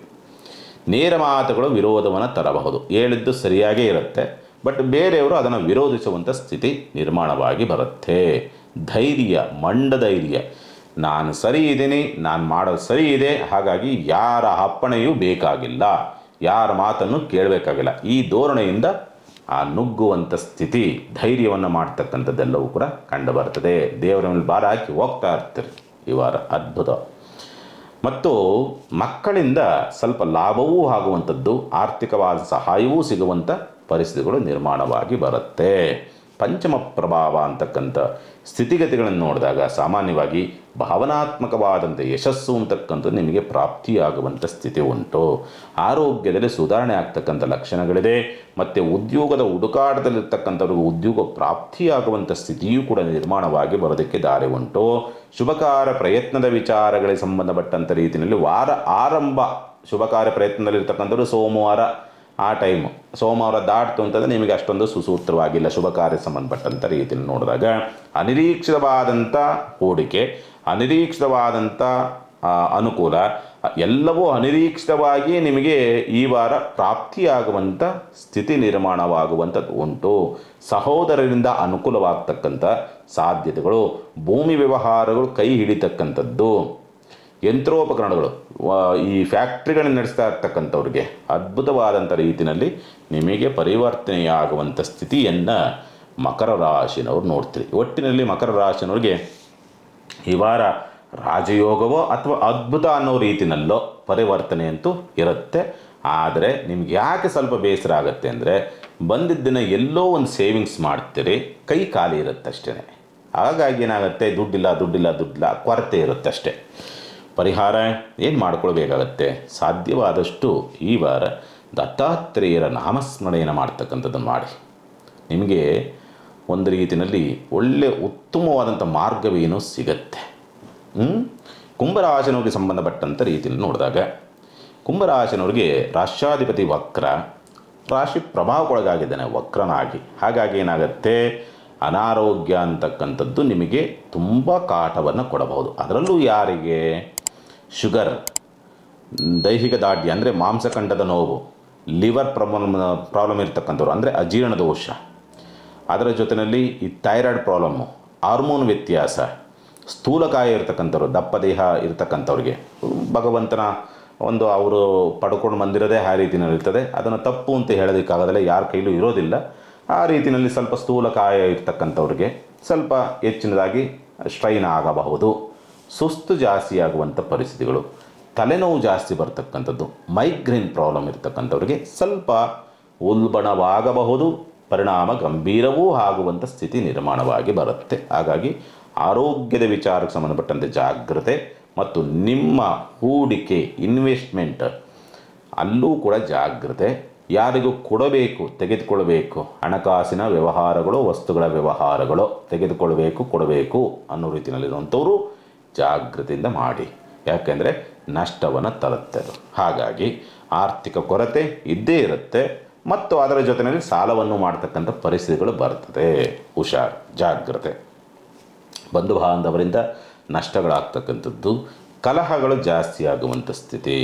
ನೇರ ಮಾತುಗಳು ವಿರೋಧವನ್ನು ತರಬಹುದು. ಹೇಳಿದ್ದು ಸರಿಯಾಗೇ ಇರುತ್ತೆ, ಬಟ್ ಬೇರೆಯವರು ಅದನ್ನು ವಿರೋಧಿಸುವಂಥ ಸ್ಥಿತಿ ನಿರ್ಮಾಣವಾಗಿ ಬರುತ್ತೆ. ಧೈರ್ಯ, ಮಂಡಧೈರ್ಯ, ನಾನು ಸರಿ ಇದ್ದೀನಿ, ನಾನು ಮಾಡೋದು ಸರಿ ಇದೆ, ಹಾಗಾಗಿ ಯಾರ ಅಪ್ಪಣೆಯೂ ಬೇಕಾಗಿಲ್ಲ, ಯಾರ ಮಾತನ್ನು ಕೇಳಬೇಕಾಗಿಲ್ಲ, ಈ ಧೋರಣೆಯಿಂದ ಆ ನುಗ್ಗುವಂಥ ಸ್ಥಿತಿ, ಧೈರ್ಯವನ್ನು ಮಾಡ್ತಕ್ಕಂಥದ್ದೆಲ್ಲವೂ ಕೂಡ ಕಂಡು ಬರ್ತದೆ. ದೇವರ ಮೇಲೆ ಭಾರ ಹಾಕಿ ಹೋಗ್ತಾ ಇರ್ತೀರಿ ಈ ವಾರ. ಅದ್ಭುತ. ಮತ್ತು ಮಕ್ಕಳಿಂದ ಸ್ವಲ್ಪ ಲಾಭವೂ ಆಗುವಂಥದ್ದು, ಆರ್ಥಿಕವಾದ ಸಹಾಯವೂ ಸಿಗುವಂಥ ಪರಿಸ್ಥಿತಿಗಳು ನಿರ್ಮಾಣವಾಗಿ ಬರುತ್ತೆ. ಪಂಚಮ ಪ್ರಭಾವ ಅಂತಕ್ಕಂಥ ಸ್ಥಿತಿಗತಿಗಳನ್ನು ನೋಡಿದಾಗ ಸಾಮಾನ್ಯವಾಗಿ ಭಾವನಾತ್ಮಕವಾದಂಥ ಯಶಸ್ಸು ಅಂತಕ್ಕಂಥದ್ದು ನಿಮಗೆ ಪ್ರಾಪ್ತಿಯಾಗುವಂಥ ಸ್ಥಿತಿ ಉಂಟು. ಆರೋಗ್ಯದಲ್ಲಿ ಸುಧಾರಣೆ ಆಗ್ತಕ್ಕಂಥ ಲಕ್ಷಣಗಳಿದೆ. ಮತ್ತು ಉದ್ಯೋಗದ ಹುಡುಕಾಟದಲ್ಲಿರ್ತಕ್ಕಂಥವ್ರಿಗೆ ಉದ್ಯೋಗ ಪ್ರಾಪ್ತಿಯಾಗುವಂಥ ಸ್ಥಿತಿಯೂ ಕೂಡ ನಿರ್ಮಾಣವಾಗಿ ಬರೋದಕ್ಕೆ ದಾರಿ ಉಂಟು. ಶುಭಕಾರ್ಯ ಪ್ರಯತ್ನದ ವಿಚಾರಗಳಿಗೆ ಸಂಬಂಧಪಟ್ಟಂಥ ರೀತಿಯಲ್ಲಿ ವಾರ ಆರಂಭ ಶುಭ ಕಾರ್ಯ ಪ್ರಯತ್ನದಲ್ಲಿರ್ತಕ್ಕಂಥವ್ರು ಸೋಮವಾರ ಆ ಟೈಮು, ಸೋಮವಾರ ದಾಟ್ತು ಅಂತಂದರೆ ನಿಮಗೆ ಅಷ್ಟೊಂದು ಸುಸೂತ್ರವಾಗಿಲ್ಲ ಶುಭ ಕಾರ್ಯ ಸಂಬಂಧಪಟ್ಟಂಥ ರೀತಿಯಲ್ಲಿ ನೋಡಿದಾಗ. ಅನಿರೀಕ್ಷಿತವಾದಂಥ ಹೂಡಿಕೆ, ಅನಿರೀಕ್ಷಿತವಾದಂಥ ಅನುಕೂಲ, ಎಲ್ಲವೂ ಅನಿರೀಕ್ಷಿತವಾಗಿ ನಿಮಗೆ ಈ ವಾರ ಪ್ರಾಪ್ತಿಯಾಗುವಂಥ ಸ್ಥಿತಿ ನಿರ್ಮಾಣವಾಗುವಂಥದ್ದು ಉಂಟು. ಸಹೋದರರಿಂದ ಅನುಕೂಲವಾಗ್ತಕ್ಕಂಥ ಸಾಧ್ಯತೆಗಳು, ಭೂಮಿ ವ್ಯವಹಾರಗಳು ಕೈ ಹಿಡಿತಕ್ಕಂಥದ್ದು, ಯಂತ್ರೋಪಕರಣಗಳು, ಈ ಫ್ಯಾಕ್ಟ್ರಿಗಳನ್ನು ನಡೆಸ್ತಾ ಇರ್ತಕ್ಕಂಥವ್ರಿಗೆ ಅದ್ಭುತವಾದಂಥ ರೀತಿಯಲ್ಲಿ ನಿಮಗೆ ಪರಿವರ್ತನೆಯಾಗುವಂಥ ಸ್ಥಿತಿಯನ್ನು ಮಕರ ರಾಶಿನವ್ರು ನೋಡ್ತೀರಿ. ಒಟ್ಟಿನಲ್ಲಿ ಮಕರ ರಾಶಿನವ್ರಿಗೆ ಈ ವಾರ ರಾಜಯೋಗವೋ ಅಥವಾ ಅದ್ಭುತ ಅನ್ನೋ ರೀತಿಯಲ್ಲೋ ಪರಿವರ್ತನೆ ಅಂತೂ ಇರುತ್ತೆ. ಆದರೆ ನಿಮ್ಗೆ ಯಾಕೆ ಸ್ವಲ್ಪ ಬೇಸರ ಆಗುತ್ತೆ ಅಂದರೆ ಬಂದಿದ್ದನ್ನು ಎಲ್ಲೋ ಒಂದು ಸೇವಿಂಗ್ಸ್ ಮಾಡ್ತೀರಿ, ಕೈ ಖಾಲಿ ಇರುತ್ತೆ ಅಷ್ಟೇ. ಹಾಗಾಗಿ ಏನಾಗುತ್ತೆ, ದುಡ್ಡಿಲ್ಲ ಕೊರತೆ ಇರುತ್ತೆ ಅಷ್ಟೇ. ಪರಿಹಾರ ಏನು ಮಾಡ್ಕೊಳ್ಬೇಕಾಗತ್ತೆ? ಸಾಧ್ಯವಾದಷ್ಟು ಈ ವಾರ ದತ್ತಾತ್ರೇಯರ ನಾಮಸ್ಮರಣೆಯನ್ನು ಮಾಡ್ತಕ್ಕಂಥದ್ದನ್ನು ಮಾಡಿ. ನಿಮಗೆ ಒಂದು ರೀತಿಯಲ್ಲಿ ಒಳ್ಳೆಯ ಉತ್ತಮವಾದಂಥ ಮಾರ್ಗವೇನೋ ಸಿಗತ್ತೆ. ಕುಂಭರಾಶಿನವ್ರಿಗೆ ಸಂಬಂಧಪಟ್ಟಂಥ ರೀತಿಯಲ್ಲಿ ನೋಡಿದಾಗ, ಕುಂಭರಾಶಿನವ್ರಿಗೆ ರಾಷ್ಟ್ರಾಧಿಪತಿ ವಕ್ರ, ರಾಶಿ ಪ್ರಭಾವಕ್ಕೊಳಗಾಗಿದ್ದಾನೆ ವಕ್ರನಾಗಿ. ಹಾಗಾಗಿ ಏನಾಗುತ್ತೆ, ಅನಾರೋಗ್ಯ ಅಂತಕ್ಕಂಥದ್ದು ನಿಮಗೆ ತುಂಬ ಕಾಟವನ್ನು ಕೊಡಬಹುದು. ಅದರಲ್ಲೂ ಯಾರಿಗೆ ಶುಗರ್, ದೈಹಿಕ ದಾಢ್ಯ ಅಂದರೆ ಮಾಂಸಖಂಡದ ನೋವು, ಲಿವರ್ ಪ್ರಾಬ್ಲಮ್ ಇರ್ತಕ್ಕಂಥವ್ರು ಅಂದರೆ ಅಜೀರ್ಣ ದೋಷ, ಅದರ ಜೊತೆಯಲ್ಲಿ ಈ ಥೈರಾಯ್ಡ್ ಪ್ರಾಬ್ಲಮ್ಮು, ಹಾರ್ಮೋನ್ ವ್ಯತ್ಯಾಸ, ಸ್ಥೂಲಕಾಯ ಇರ್ತಕ್ಕಂಥವ್ರು, ದಪ್ಪ ದೇಹ ಇರ್ತಕ್ಕಂಥವ್ರಿಗೆ ಭಗವಂತನ ಒಂದು ಅವರು ಪಡ್ಕೊಂಡು ಬಂದಿರೋದೇ ಆ ರೀತಿಯಲ್ಲಿ ಇರ್ತದೆ. ಅದನ್ನು ತಪ್ಪು ಅಂತ ಹೇಳೋದಕ್ಕಾಗೋದಿಲ್ಲ, ಯಾರ ಕೈಲೂ ಇರೋದಿಲ್ಲ. ಆ ರೀತಿಯಲ್ಲಿ ಸ್ವಲ್ಪ ಸ್ಥೂಲಕಾಯ ಇರ್ತಕ್ಕಂಥವ್ರಿಗೆ ಸ್ವಲ್ಪ ಹೆಚ್ಚಿನದಾಗಿ ಸ್ಟ್ರೈನ್ ಆಗಬಹುದು. ಸುಸ್ತು ಜಾಸ್ತಿ ಆಗುವಂಥ ಪರಿಸ್ಥಿತಿಗಳು, ತಲೆನೋವು ಜಾಸ್ತಿ ಬರ್ತಕ್ಕಂಥದ್ದು, ಮೈಗ್ರೇನ್ ಪ್ರಾಬ್ಲಮ್ ಇರ್ತಕ್ಕಂಥವ್ರಿಗೆ ಸ್ವಲ್ಪ ಉಲ್ಬಣವಾಗಬಹುದು, ಪರಿಣಾಮ ಗಂಭೀರವೂ ಆಗುವಂಥ ಸ್ಥಿತಿ ನಿರ್ಮಾಣವಾಗಿ ಬರುತ್ತೆ. ಹಾಗಾಗಿ ಆರೋಗ್ಯದ ವಿಚಾರಕ್ಕೆ ಸಂಬಂಧಪಟ್ಟಂತೆ ಜಾಗ್ರತೆ ಮತ್ತು ನಿಮ್ಮ ಹೂಡಿಕೆ ಇನ್ವೆಸ್ಟ್ಮೆಂಟ್ ಅಲ್ಲೂ ಕೂಡ ಜಾಗ್ರತೆ. ಯಾರಿಗೂ ಕೊಡಬೇಕು, ತೆಗೆದುಕೊಳ್ಬೇಕು, ಹಣಕಾಸಿನ ವ್ಯವಹಾರಗಳು, ವಸ್ತುಗಳ ವ್ಯವಹಾರಗಳು ಕೊಡಬೇಕು ಅನ್ನೋ ರೀತಿಯಲ್ಲಿರುವಂಥವರು ಜಾಗ್ರತೆಯಿಂದ ಮಾಡಿ. ಯಾಕೆಂದರೆ ನಷ್ಟವನ್ನು ತರುತ್ತೆ ಅದು. ಹಾಗಾಗಿ ಆರ್ಥಿಕ ಕೊರತೆ ಇದ್ದೇ ಇರುತ್ತೆ ಮತ್ತು ಅದರ ಜೊತೆಯಲ್ಲಿ ಸಾಲವನ್ನು ಮಾಡ್ತಕ್ಕಂಥ ಪರಿಸ್ಥಿತಿಗಳು ಬರ್ತದೆ. ಹುಷಾರ್, ಜಾಗ್ರತೆ. ಬಂಧು ಬಾಂಧವರಿಂದ ನಷ್ಟಗಳಾಗ್ತಕ್ಕಂಥದ್ದು, ಕಲಹಗಳು ಜಾಸ್ತಿ ಆಗುವಂಥ ಸ್ಥಿತಿ,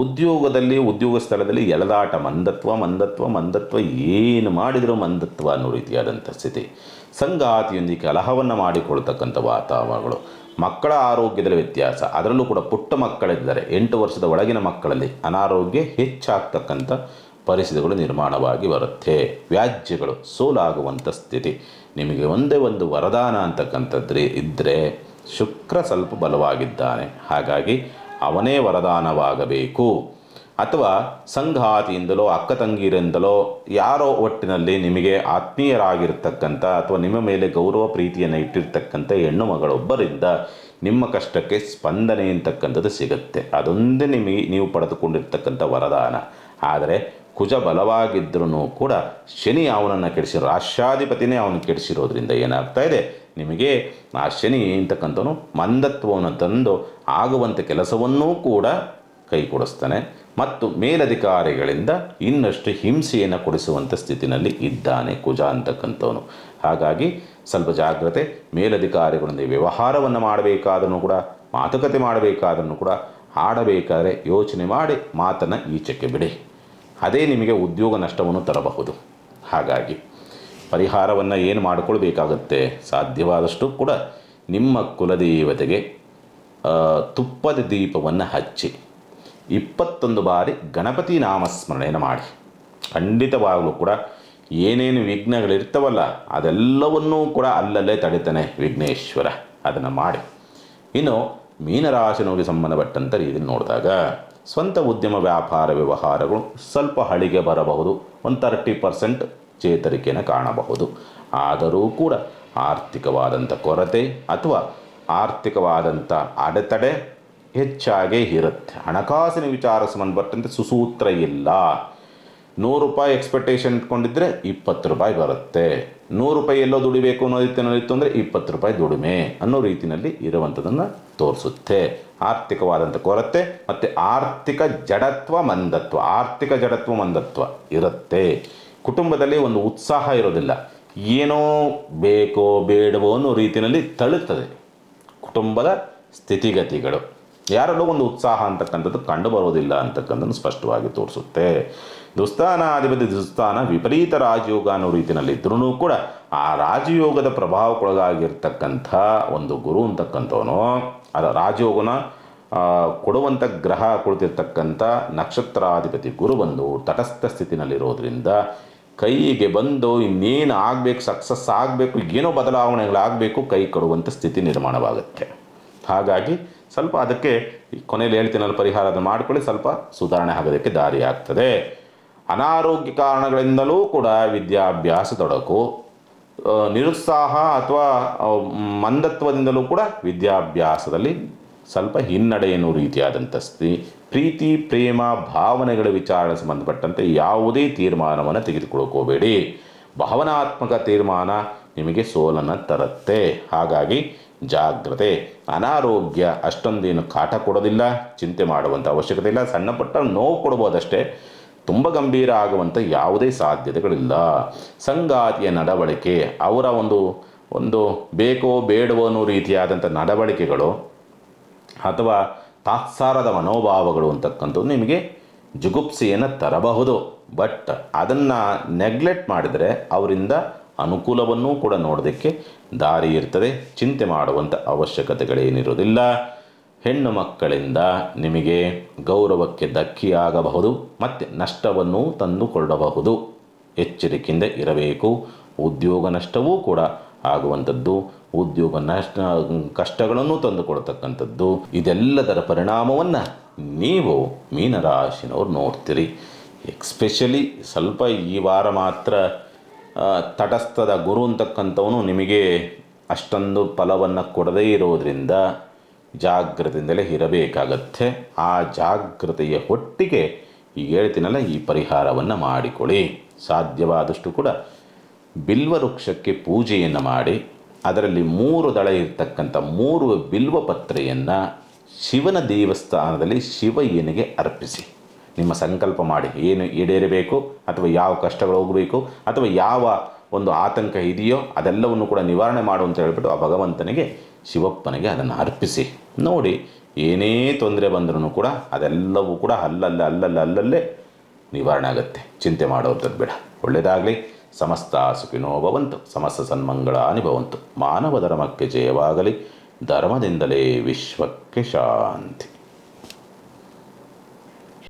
ಉದ್ಯೋಗದಲ್ಲಿ ಉದ್ಯೋಗ ಸ್ಥಳದಲ್ಲಿ ಎಳೆದಾಟ, ಮಂದತ್ವ ಏನು ಮಾಡಿದರೂ ಮಂದತ್ವ ಅನ್ನೋ ರೀತಿಯಾದಂಥ ಸ್ಥಿತಿ, ಸಂಗಾತಿಯೊಂದಿಗೆ ಕಲಹವನ್ನು ಮಾಡಿಕೊಳ್ತಕ್ಕಂಥ ವಾತಾವರಣಗಳು, ಮಕ್ಕಳ ಆರೋಗ್ಯದಲ್ಲಿ ವ್ಯತ್ಯಾಸ, ಅದರಲ್ಲೂ ಕೂಡ ಪುಟ್ಟ ಮಕ್ಕಳಿದ್ದಾರೆ, 8 ವರ್ಷದ ಒಳಗಿನ ಮಕ್ಕಳಲ್ಲಿ ಅನಾರೋಗ್ಯ ಹೆಚ್ಚಾಗ್ತಕ್ಕಂಥ ಪರಿಸ್ಥಿತಿಗಳು ನಿರ್ಮಾಣವಾಗಿ ಬರುತ್ತೆ. ವ್ಯಾಜ್ಯಗಳು ಸೋಲಾಗುವಂಥ ಸ್ಥಿತಿ. ನಿಮಗೆ ಒಂದೇ ಒಂದು ವರದಾನ ಅಂತಕ್ಕಂಥದ್ದು ಇದ್ದರೆ, ಶುಕ್ರ ಸ್ವಲ್ಪ ಬಲವಾಗಿದ್ದಾನೆ, ಹಾಗಾಗಿ ಅವನೇ ವರದಾನವಾಗಬೇಕು. ಅಥವಾ ಸಂಗಾತಿಯಿಂದಲೋ ಅಕ್ಕ ತಂಗಿರಿಂದಲೋ ಯಾರೋ ಒಟ್ಟಿನಲ್ಲಿ ನಿಮಗೆ ಆತ್ಮೀಯರಾಗಿರ್ತಕ್ಕಂಥ ಅಥವಾ ನಿಮ್ಮ ಮೇಲೆ ಗೌರವ ಪ್ರೀತಿಯನ್ನು ಇಟ್ಟಿರ್ತಕ್ಕಂಥ ಹೆಣ್ಣು ಮಗಳೊಬ್ಬರಿಂದ ನಿಮ್ಮ ಕಷ್ಟಕ್ಕೆ ಸ್ಪಂದನೆ ಅಂತಕ್ಕಂಥದ್ದು ಸಿಗುತ್ತೆ. ಅದೊಂದೇ ನಿಮಗೆ ನೀವು ಪಡೆದುಕೊಂಡಿರ್ತಕ್ಕಂಥ ವರದಾನ. ಆದರೆ ಕುಜ ಬಲವಾಗಿದ್ದರೂ ಕೂಡ ಶನಿ ಅವನನ್ನು ಕೆಡಿಸಿರೋ, ರಾಷ್ಟ್ರಾಧಿಪತಿನೇ ಅವನು ಕೆಡಿಸಿರೋದ್ರಿಂದ ಏನಾಗ್ತಾ ಇದೆ, ನಿಮಗೆ ಆ ಶನಿ ಅಂತಕ್ಕಂಥವನು ಮಂದತ್ವವನ್ನು ತಂದು ಆಗುವಂಥ ಕೆಲಸವನ್ನೂ ಕೂಡ ಕೈ ಕೊಡಿಸ್ತಾನೆ ಮತ್ತು ಮೇಲಧಿಕಾರಿಗಳಿಂದ ಇನ್ನಷ್ಟು ಹಿಂಸೆಯನ್ನು ಕೊಡಿಸುವಂಥ ಸ್ಥಿತಿನಲ್ಲಿ ಇದ್ದಾನೆ ಕುಜ ಅಂತಕ್ಕಂಥವನು. ಹಾಗಾಗಿ ಸ್ವಲ್ಪ ಜಾಗ್ರತೆ. ಮೇಲಧಿಕಾರಿಗಳೊಂದಿಗೆ ವ್ಯವಹಾರವನ್ನು ಮಾಡಬೇಕಾದ್ರೂ ಕೂಡ, ಮಾತುಕತೆ ಮಾಡಬೇಕಾದ್ರೂ ಕೂಡ, ಆಡಬೇಕಾದ್ರೆ ಯೋಚನೆ ಮಾಡಿ ಮಾತನ್ನು ಈಚೆಗೆ ಬಿಡಿ. ಅದೇ ನಿಮಗೆ ಉದ್ಯೋಗ ನಷ್ಟವನ್ನು ತರಬಹುದು. ಹಾಗಾಗಿ ಪರಿಹಾರವನ್ನು ಏನು ಮಾಡಿಕೊಳ್ಬೇಕಾಗತ್ತೆ, ಸಾಧ್ಯವಾದಷ್ಟು ಕೂಡ ನಿಮ್ಮ ಕುಲದೇವತೆಗೆ ತುಪ್ಪದ ದೀಪವನ್ನು ಹಚ್ಚಿ 21 ಬಾರಿ ಗಣಪತಿ ನಾಮಸ್ಮರಣೆಯನ್ನು ಮಾಡಿ. ಖಂಡಿತವಾಗಲೂ ಕೂಡ ಏನೇನು ವಿಘ್ನಗಳಿರ್ತವಲ್ಲ ಅದೆಲ್ಲವನ್ನೂ ಕೂಡ ಅಲ್ಲಲ್ಲೇ ತಡಿತಾನೆ ವಿಘ್ನೇಶ್ವರ. ಅದನ್ನು ಮಾಡಿ. ಇನ್ನು ಮೀನರಾಶಿನವರಿಗೆ ಸಂಬಂಧಪಟ್ಟಂಥ ರೀತಿಯಲ್ಲಿ ನೋಡಿದಾಗ, ಸ್ವಂತ ಉದ್ಯಮ ವ್ಯಾಪಾರ ವ್ಯವಹಾರಗಳು ಸ್ವಲ್ಪ ಹಳಿಗೆ ಬರಬಹುದು, ಒಂದು 30% ಚೇತರಿಕೆಯನ್ನು ಕಾಣಬಹುದು. ಆದರೂ ಕೂಡ ಆರ್ಥಿಕವಾದಂಥ ಕೊರತೆ ಅಥವಾ ಆರ್ಥಿಕವಾದಂಥ ಅಡೆತಡೆ ಹೆಚ್ಚಾಗೇ ಇರುತ್ತೆ. ಹಣಕಾಸಿನ ವಿಚಾರ ಸಂಬಂಧಪಟ್ಟಂತೆ ಸುಸೂತ್ರ ಇಲ್ಲ. 100 ರೂಪಾಯಿ ಎಕ್ಸ್ಪೆಕ್ಟೇಷನ್ ಇಟ್ಕೊಂಡಿದ್ರೆ 20 ರೂಪಾಯಿ ಬರುತ್ತೆ. 100 ರೂಪಾಯಿ ಎಲ್ಲೋ ದುಡಿಬೇಕು ಅನ್ನೋ ರೀತಿಯಲ್ಲಿತ್ತು ಅಂದರೆ 20 ರೂಪಾಯಿ ದುಡಿಮೆ ಅನ್ನೋ ರೀತಿಯಲ್ಲಿ ಇರುವಂಥದ್ದನ್ನು ತೋರಿಸುತ್ತೆ. ಆರ್ಥಿಕವಾದಂಥ ಕೊರತೆ ಮತ್ತು ಆರ್ಥಿಕ ಜಡತ್ವ ಮಂದತ್ವ ಇರುತ್ತೆ. ಕುಟುಂಬದಲ್ಲಿ ಒಂದು ಉತ್ಸಾಹ ಇರೋದಿಲ್ಲ, ಏನೋ ಬೇಕೋ ಬೇಡವೋ ಅನ್ನೋ ರೀತಿಯಲ್ಲಿ ತಳ್ಳುತ್ತದೆ ಕುಟುಂಬದ ಸ್ಥಿತಿಗತಿಗಳು. ಯಾರಲ್ಲೂ ಒಂದು ಉತ್ಸಾಹ ಅಂತಕ್ಕಂಥದ್ದು ಕಂಡು ಬರೋದಿಲ್ಲ ಅಂತಕ್ಕಂಥದ್ದು ಸ್ಪಷ್ಟವಾಗಿ ತೋರಿಸುತ್ತೆ. ದುಸ್ಥಾನಾಧಿಪತಿ ದುಸ್ಥಾನ ವಿಪರೀತ ರಾಜಯೋಗ ಅನ್ನೋ ರೀತಿಯಲ್ಲಿದ್ದರೂ ಕೂಡ ಆ ರಾಜಯೋಗದ ಪ್ರಭಾವಕ್ಕೊಳಗಾಗಿರ್ತಕ್ಕಂಥ ಒಂದು ಗುರು ಅಂತಕ್ಕಂಥವನು, ಅದು ರಾಜಯೋಗನ ಕೊಡುವಂಥ ಗ್ರಹ ಕುಳಿತಿರ್ತಕ್ಕಂಥ ನಕ್ಷತ್ರಾಧಿಪತಿ ಗುರು ಬಂದು ತಟಸ್ಥ ಸ್ಥಿತಿನಲ್ಲಿರೋದ್ರಿಂದ ಕೈಗೆ ಬಂದು ಇನ್ನೇನು ಆಗಬೇಕು, ಸಕ್ಸಸ್ ಆಗಬೇಕು, ಏನೋ ಬದಲಾವಣೆಗಳಾಗಬೇಕು, ಕೈ ಕೊಡುವಂಥ ಸ್ಥಿತಿ ನಿರ್ಮಾಣವಾಗುತ್ತೆ. ಹಾಗಾಗಿ ಸ್ವಲ್ಪ ಅದಕ್ಕೆ ಕೊನೆಯಲ್ಲಿ ಹೇಳ್ತೀನಲ್ಲ, ಪರಿಹಾರದ ಮಾಡಿಕೊಳ್ಳಿ, ಸ್ವಲ್ಪ ಸುಧಾರಣೆ ಆಗೋದಕ್ಕೆ ದಾರಿ ಆಗ್ತದೆ. ಅನಾರೋಗ್ಯ ಕಾರಣಗಳಿಂದಲೂ ಕೂಡ ವಿದ್ಯಾಭ್ಯಾಸ ತೊಡಕು, ನಿರುತ್ಸಾಹ ಅಥವಾ ಮಂದತ್ವದಿಂದಲೂ ಕೂಡ ವಿದ್ಯಾಭ್ಯಾಸದಲ್ಲಿ ಸ್ವಲ್ಪ ಹಿನ್ನಡೆ ಎನ್ನುವ ರೀತಿಯಾದಂಥ ಸ್ಥಿತಿ. ಪ್ರೀತಿ ಪ್ರೇಮ ಭಾವನೆಗಳ ವಿಚಾರ ಸಂಬಂಧಪಟ್ಟಂತೆ ಯಾವುದೇ ತೀರ್ಮಾನವನ್ನು ತೆಗೆದುಕೊಳ್ಳೋಕೆ ಹೋಗಬೇಡಿ. ಭಾವನಾತ್ಮಕ ತೀರ್ಮಾನ ನಿಮಗೆ ಸೋಲನ್ನು ತರುತ್ತೆ. ಹಾಗಾಗಿ ಜಾಗ್ರತೆ. ಅನಾರೋಗ್ಯ ಅಷ್ಟೊಂದೇನು ಕಾಟ ಕೊಡೋದಿಲ್ಲ, ಚಿಂತೆ ಮಾಡುವಂಥ ಅವಶ್ಯಕತೆ ಇಲ್ಲ. ಸಣ್ಣ ಪುಟ್ಟ ನೋವು ಕೊಡ್ಬೋದಷ್ಟೇ, ತುಂಬ ಗಂಭೀರ ಆಗುವಂಥ ಯಾವುದೇ ಸಾಧ್ಯತೆಗಳಿಲ್ಲ. ಸಂಗಾತಿಯ ನಡವಳಿಕೆ, ಅವರ ಒಂದು ಬೇಕೋ ಬೇಡವೋ ಅನ್ನೋ ರೀತಿಯಾದಂಥ ನಡವಳಿಕೆಗಳು ಅಥವಾ ತಾತ್ಸಾರದ ಮನೋಭಾವಗಳು ಅಂತಕ್ಕಂಥದ್ದು ನಿಮಗೆ ಜುಗುಪ್ಸೆಯನ್ನು ತರಬಹುದು. ಬಟ್ ಅದನ್ನು ನೆಗ್ಲೆಕ್ಟ್ ಮಾಡಿದರೆ ಅವರಿಂದ ಅನುಕೂಲವನ್ನೂ ಕೂಡ ನೋಡೋದಕ್ಕೆ ದಾರಿ ಇರ್ತದೆ. ಚಿಂತೆ ಮಾಡುವಂಥ ಅವಶ್ಯಕತೆಗಳೇನಿರೋದಿಲ್ಲ. ಹೆಣ್ಣು ಮಕ್ಕಳಿಂದ ನಿಮಗೆ ಗೌರವಕ್ಕೆ ಧಕ್ಕೆಯಾಗಬಹುದು ಮತ್ತು ನಷ್ಟವನ್ನು ತಂದುಕೊಳ್ಳಬಹುದು. ಎಚ್ಚರಿಕೆಯಿಂದ ಇರಬೇಕು. ಉದ್ಯೋಗ ನಷ್ಟವೂ ಕೂಡ ಆಗುವಂಥದ್ದು, ಉದ್ಯೋಗ ನಷ್ಟ ಕಷ್ಟಗಳನ್ನು ತಂದುಕೊಡ್ತಕ್ಕಂಥದ್ದು, ಇದೆಲ್ಲದರ ಪರಿಣಾಮವನ್ನು ನೀವು ಮೀನರಾಶಿನವ್ರು ನೋಡ್ತೀರಿ. ಎಕ್ಸ್ಪೆಷಲಿ ಸ್ವಲ್ಪ ಈ ವಾರ ಮಾತ್ರ ತಟಸ್ಥದ ಗುರು ಅಂತಕ್ಕಂಥವನು ನಿಮಗೆ ಅಷ್ಟೊಂದು ಫಲವನ್ನು ಕೊಡದೇ ಇರೋದರಿಂದ ಜಾಗ್ರತೆಯಿಂದಲೇ ಇರಬೇಕಾಗತ್ತೆ. ಆ ಜಾಗ್ರತೆಯ ಒಟ್ಟಿಗೆ ಈಗ ಹೇಳ್ತೀನಲ್ಲ, ಈ ಪರಿಹಾರವನ್ನು ಮಾಡಿಕೊಳ್ಳಿ. ಸಾಧ್ಯವಾದಷ್ಟು ಕೂಡ ಬಿಲ್ವ ವೃಕ್ಷಕ್ಕೆ ಪೂಜೆಯನ್ನು ಮಾಡಿ ಅದರಲ್ಲಿ 3 ದಳ ಇರ್ತಕ್ಕಂಥ 3 ಬಿಲ್ವ ಪತ್ರೆಯನ್ನು ಶಿವನ ದೇವಸ್ಥಾನದಲ್ಲಿ ಶಿವಯ್ಯನಿಗೆ ಅರ್ಪಿಸಿ. ನಿಮ್ಮ ಸಂಕಲ್ಪ ಮಾಡಿ, ಏನು ಈಡೇರಬೇಕು ಅಥವಾ ಯಾವ ಕಷ್ಟಗಳು ಹೋಗಬೇಕು ಅಥವಾ ಯಾವ ಒಂದು ಆತಂಕ ಇದೆಯೋ ಅದೆಲ್ಲವನ್ನು ಕೂಡ ನಿವಾರಣೆ ಮಾಡು ಅಂತ ಹೇಳ್ಬಿಟ್ಟು ಆ ಭಗವಂತನಿಗೆ, ಶಿವಪ್ಪನಿಗೆ ಅದನ್ನು ಅರ್ಪಿಸಿ ನೋಡಿ. ಏನೇ ತೊಂದರೆ ಬಂದ್ರೂ ಕೂಡ ಅದೆಲ್ಲವೂ ಕೂಡ ಅಲ್ಲಲ್ಲೇ ನಿವಾರಣೆ ಆಗುತ್ತೆ. ಚಿಂತೆ ಮಾಡೋವಂಥದ್ದು ಬೇಡ. ಒಳ್ಳೆಯದಾಗಲಿ. ಸಮಸ್ತ ಸುಖಿನೋ ಭವಂತು. ಸಮಸ್ತ ಸನ್ಮಂಗಳಾನಿ ಭವಂತು. ಮಾನವ ಧರ್ಮಕ್ಕೆ ಜಯವಾಗಲಿ. ಧರ್ಮದಿಂದಲೇ ವಿಶ್ವಕ್ಕೆ ಶಾಂತಿ.